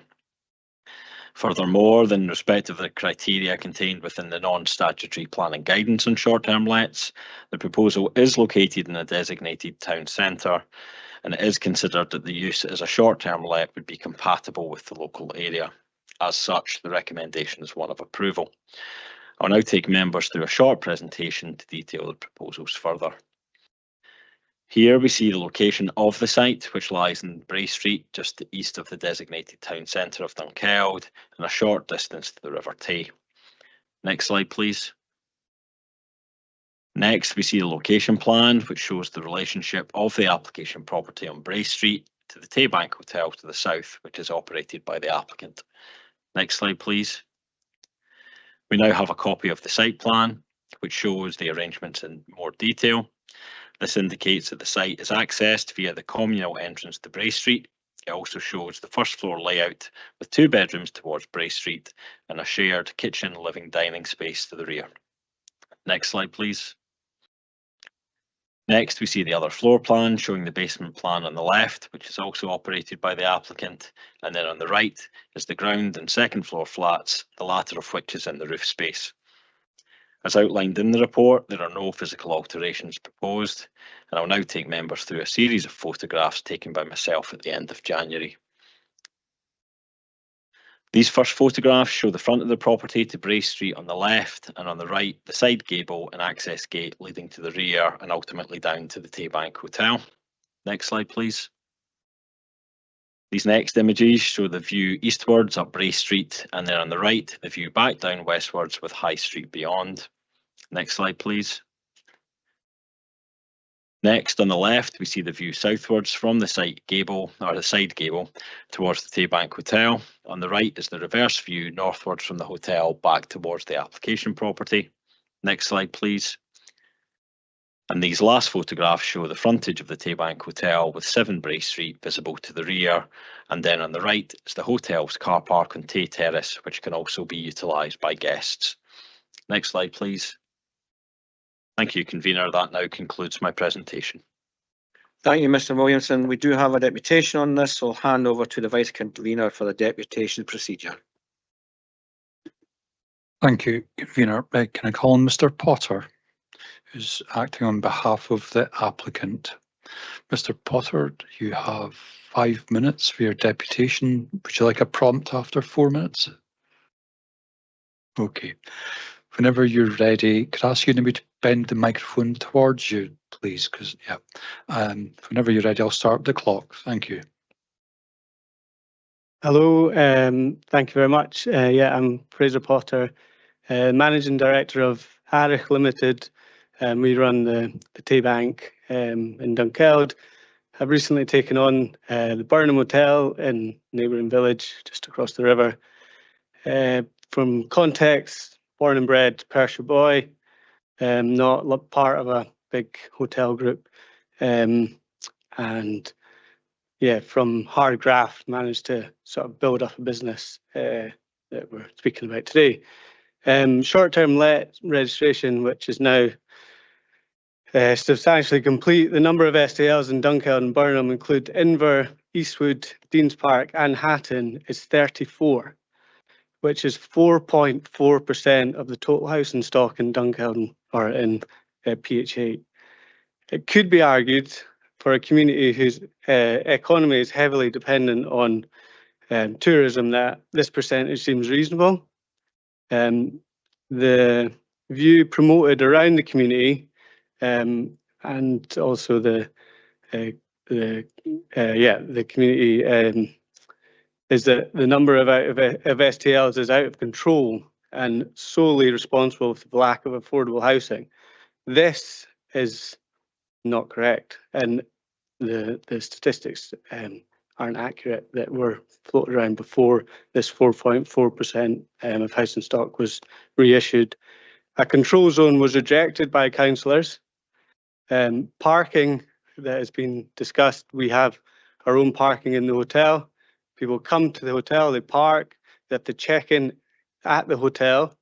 Furthermore, in respect of the criteria contained within the non-statutory planning guidance on short-term lets, the proposal is located in a designated town centre, and it is considered that the use as a short-term let would be compatible with the local area. As such, the recommendation is one of approval. I'll now take members through a short presentation to detail the proposals further. Here we see the location of the site, which lies in Bray Street, just to the east of the designated town centre of Dunkeld, and a short distance to the River Tay. Next slide, please. Next, we see the location plan, which shows the relationship of the application property on Bray Street to the Taybank Hotel to the south, which is operated by the applicant. Next slide, please. We now have a copy of the site plan, which shows the arrangements in more detail. This indicates that the site is accessed via the communal entrance to Bray Street. It also shows the first floor layout with 2 bedrooms towards Bray Street and a shared kitchen, living, dining space to the rear. Next slide, please. Next, we see the other floor plan showing the basement plan on the left, which is also operated by the applicant, and then on the right is the ground and second floor flats, the latter of which is in the roof space. As outlined in the report, there are no physical alterations proposed, and I'll now take members through a series of photographs taken by myself at the end of January. These first photographs show the front of the property to Bray Street on the left, and on the right, the side gable and access gate leading to the rear and ultimately down to the Taybank Hotel. Next slide, please. These next images show the view eastwards up Bray Street, and then on the right, the view back down westwards with High Street beyond. Next slide, please. Next, on the left, we see the view southwards from the side gable towards the Taybank Hotel. On the right is the reverse view northwards from the hotel back towards the application property. Next slide, please. And these last photographs show the frontage of the Taybank Hotel with 7 Bray Street visible to the rear. And then on the right is the hotel's car park on Tay Terrace, which can also be utilised by guests. Next slide, please. Thank you, convener. That now concludes my presentation. Thank you, Mr. Williamson. We do have a deputation on this, so I'll hand over to the vice convener for the deputation procedure. Thank you, convener. Can I call on Mr. Potter, who's acting on behalf of the applicant? Mr. Potter, you have 5 minutes for your deputation. Would you like a prompt after 4 minutes? Okay. Whenever you're ready, could I ask you maybe to bend the microphone towards you, please? Because, yeah, whenever you're ready, I'll start the clock. Thank you. Hello, thank you very much. Yeah, I'm Fraser Potter, Managing Director of Harich Limited. We run the Taybank in Dunkeld. I've recently taken on the Burnham Hotel in neighbouring village just across the river. From context, born and bred Perthshire boy, not part of a big hotel group, and yeah, from hard graft managed to sort of build up a business that we're speaking about today. Short-term let registration, which is now substantially complete. The number of STLs in Dunkeld and Burnham include Inver, Eastwood, Deans Park and Hatton is 34, which is 4.4% of the total housing stock in Dunkeld or in PH8. It could be argued for a community whose economy is heavily dependent on tourism that this percentage seems reasonable. The view promoted around the community and also the community is that the number of STLs is out of control and solely responsible for the lack of affordable housing. This is not correct, and the statistics aren't accurate that were floated around before this 4.4% of housing stock was reissued. A control zone was rejected by councillors. Parking that has been discussed, we have our own parking in the hotel. People come to the hotel, they park, they have to check in at the hotel,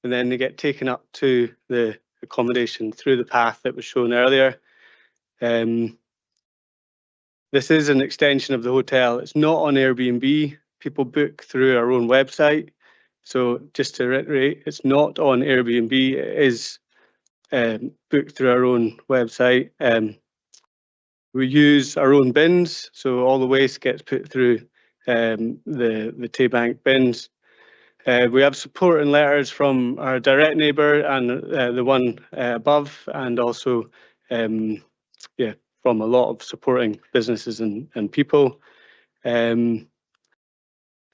and then they get taken up to the accommodation through the path that was shown earlier. This is an extension of the hotel. It's not on Airbnb. People book through our own website. So just to reiterate, it's not on Airbnb. It is booked through our own website. We use our own bins, so all the waste gets put through the Taybank bins. We have support and letters from our direct neighbour and the one above, and also yeah, from a lot of supporting businesses and people.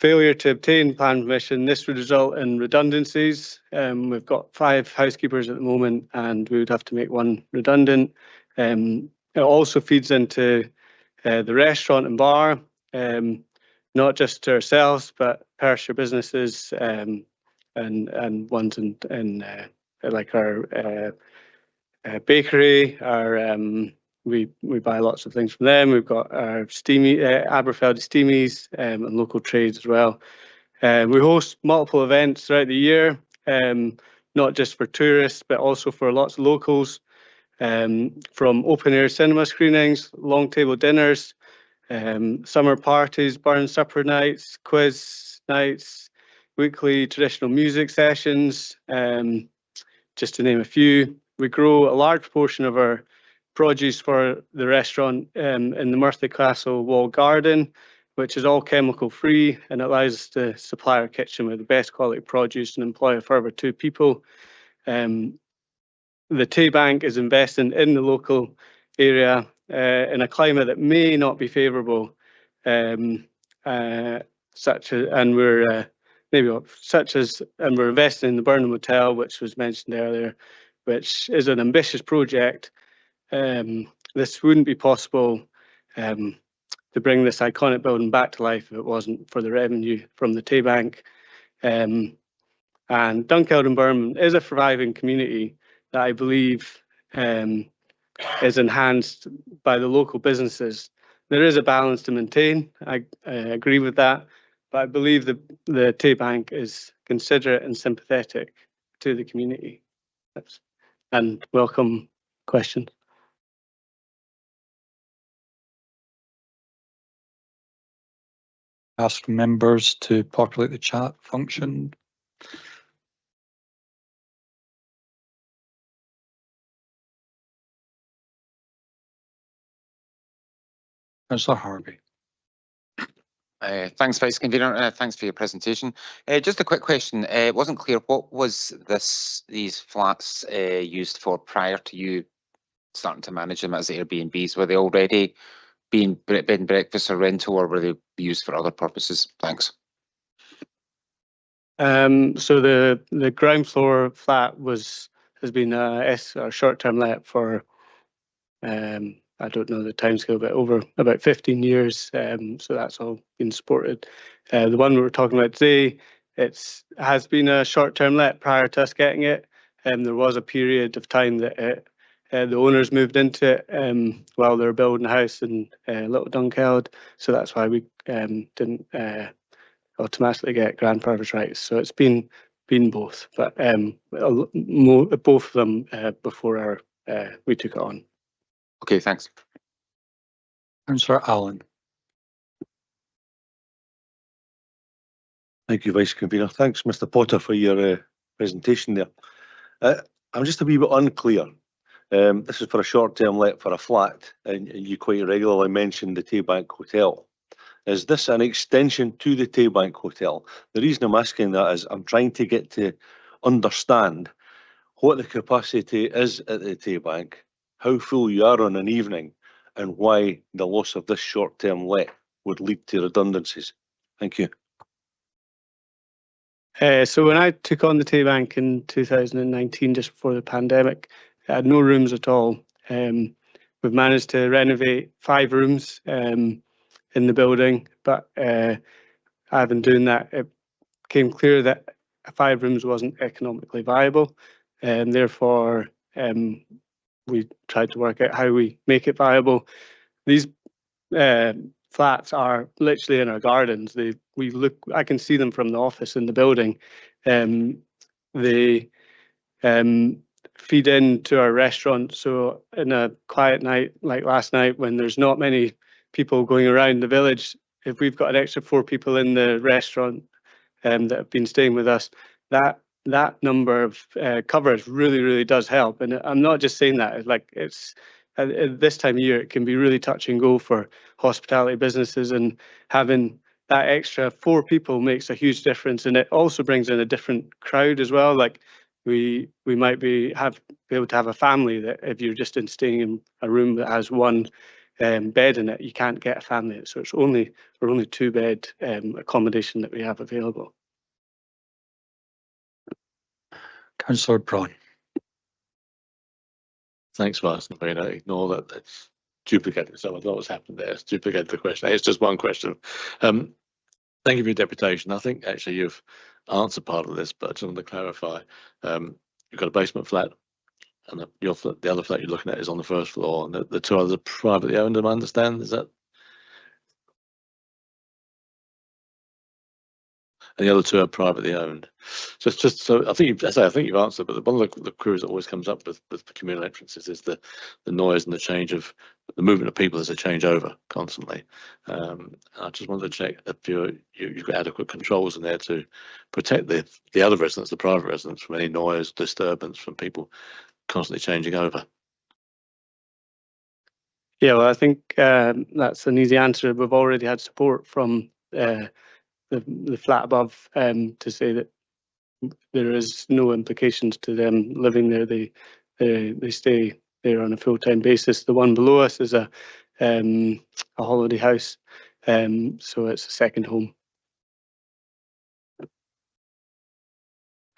Failure to obtain plan permission, this would result in redundancies. We've got 5 housekeepers at the moment and we would have to make 1 redundant. It also feeds into the restaurant and bar, not just to ourselves, but Perthshire businesses and ones in like our bakery, our we buy lots of things from them. We've got our Aberfeldy Steamies and local trades as well. We host multiple events throughout the year, not just for tourists, but also for lots of locals, from open air cinema screenings, long table dinners, summer parties, barn supper nights, quiz nights, weekly traditional music sessions, just to name a few. We grow a large portion of our produce for the restaurant in the Murthy Castle walled garden, which is all chemical free and allows us to supply our kitchen with the best quality produce and employ a further 2 people. The Taybank is investing in the local area in a climate that may not be favourable, and we're investing in the Burnham Hotel, which was mentioned earlier, which is an ambitious project. This wouldn't be possible to bring this iconic building back to life if it wasn't for the revenue from the Taybank. And Dunkeld and Burnham is a thriving community that I believe is enhanced by the local businesses. There is a balance to maintain. I agree with that, but I believe the Tay Bank is considerate and sympathetic to the community. And welcome questions. Ask members to populate the chat function. Councillor Harvey. Thanks, Vice Convener. Thanks for your presentation. Just a quick question. It wasn't clear, what was these flats used for prior to you starting to manage them as Airbnbs? Were they already being bed and breakfast or rental, or were they used for other purposes? Thanks. So the ground floor flat has been a short-term let for I don't know the timescale, but over about 15 years. So that's all been supported. The one we were talking about today, has been a short-term let prior to us getting it. There was a period of time that the owners moved into it while they were building a house in Little Dunkeld. So that's why we didn't automatically get grandfather's rights. So it's been both, but both of them before we took it on. Okay, thanks. Councillor Allen. Thank you, Vice Convener. Thanks, Mr Potter, for your presentation there. I'm just a wee bit unclear. This is for a short-term let for a flat, and you quite regularly mentioned the Tay Bank Hotel. Is this an extension to the Tay Bank Hotel? The reason I'm asking that is I'm trying to get to understand what the capacity is at the Tay Bank, how full you are on an evening, and why the loss of this short-term let would lead to redundancies. Thank you. So when I took on the Tay Bank in 2019, just before the pandemic, I had no rooms at all. We've managed to renovate 5 rooms in the building, but I've been doing that. It became clear that 5 rooms wasn't economically viable, and therefore we tried to work out how we make it viable. These flats are literally in our gardens. I can see them from the office in the building. They feed into our restaurant. So in a quiet night like last night, when there's not many people going around the village, if we've got an extra 4 people in the restaurant that have been staying with us, that number of coverage really does help. And I'm not just saying that, it's at this time of year, it can be really touch and go for hospitality businesses, and having that extra 4 people makes a huge difference. And it also brings in a different crowd as well. Like we might be able to have a family that if you're just staying in a room that has 1 bed in it, you can't get a family. So it's only 2-bed accommodation that we have available. Councillor Braun. Thanks for asking, Wayne. I ignore that it's duplicated. So I thought what's happened there. It's duplicated the question. It's just one question. Thank you for your deputation. I think actually you've answered part of this, but I just want to clarify. You've got a basement flat, and the other flat you're looking at is on the 1st floor, and the 2 others are privately owned, I understand. Is that? And the other 2 are privately owned. Just so I think you've answered, but one of the queries that always comes up with communal entrances is the noise and the change of the movement of people as they change over constantly. I just wanted to check if you've got adequate controls in there to protect the other residents, the private residents, from any noise, disturbance from people constantly changing over. Yeah, well, I think that's an easy answer. We've already had support from the flat above to say that there is no implications to them living there. They stay there on a full-time basis. The one below us is a holiday house, so it's a second home.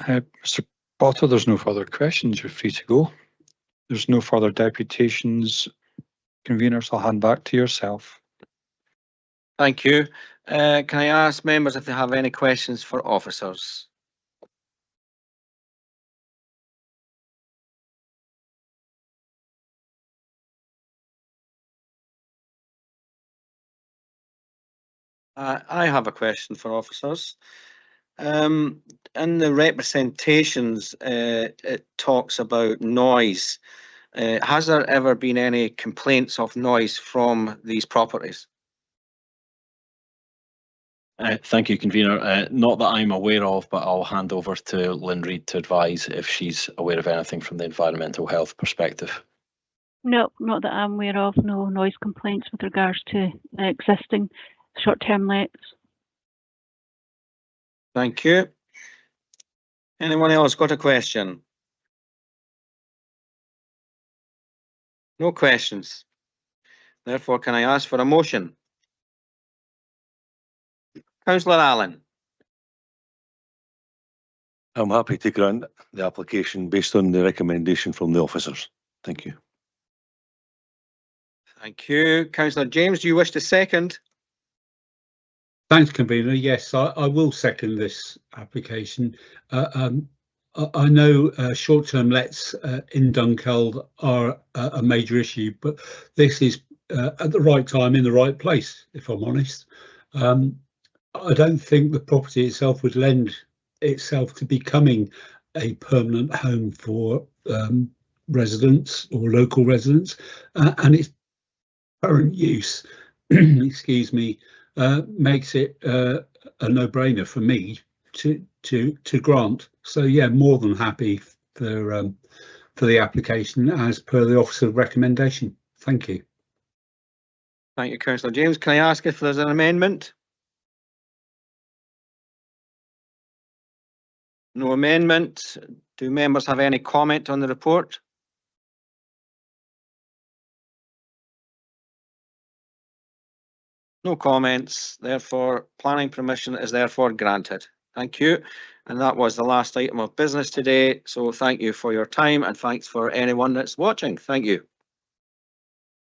Mr Potter, there's no further questions. You're free to go. There's no further deputations. Conveners, I'll hand back to yourself. Thank you. Can I ask members if they have any questions for officers? I have a question for officers. In the representations, it talks about noise. Has there ever been any complaints of noise from these properties? Thank you, convener. Not that I'm aware of, but I'll hand over to Lynn Reid to advise if she's aware of anything from the environmental health perspective. No, not that I'm aware of. No noise complaints with regards to existing short-term lets. Thank you. Anyone else got a question? No questions. Therefore, can I ask for a motion? Councillor Allen. I'm happy to grant the application based on the recommendation from the officers. Thank you. Thank you. Councillor James, do you wish to second? Thanks, convener. Yes, I will second this application. I know short-term lets in Dunkeld are a major issue, but this is at the right time in the right place, if I'm honest. I don't think the property itself would lend itself to becoming a permanent home for residents or local residents, and its current use, excuse me, makes it a no-brainer for me to grant. So yeah, more than happy for the application as per the officer recommendation. Thank you. Thank you, Councillor James. Can I ask if there's an amendment? No amendment. Do members have any comment on the report? No comments. Therefore, planning permission is therefore granted. Thank you. And that was the last item of business today. So thank you for your time and thanks for anyone that's watching. Thank you.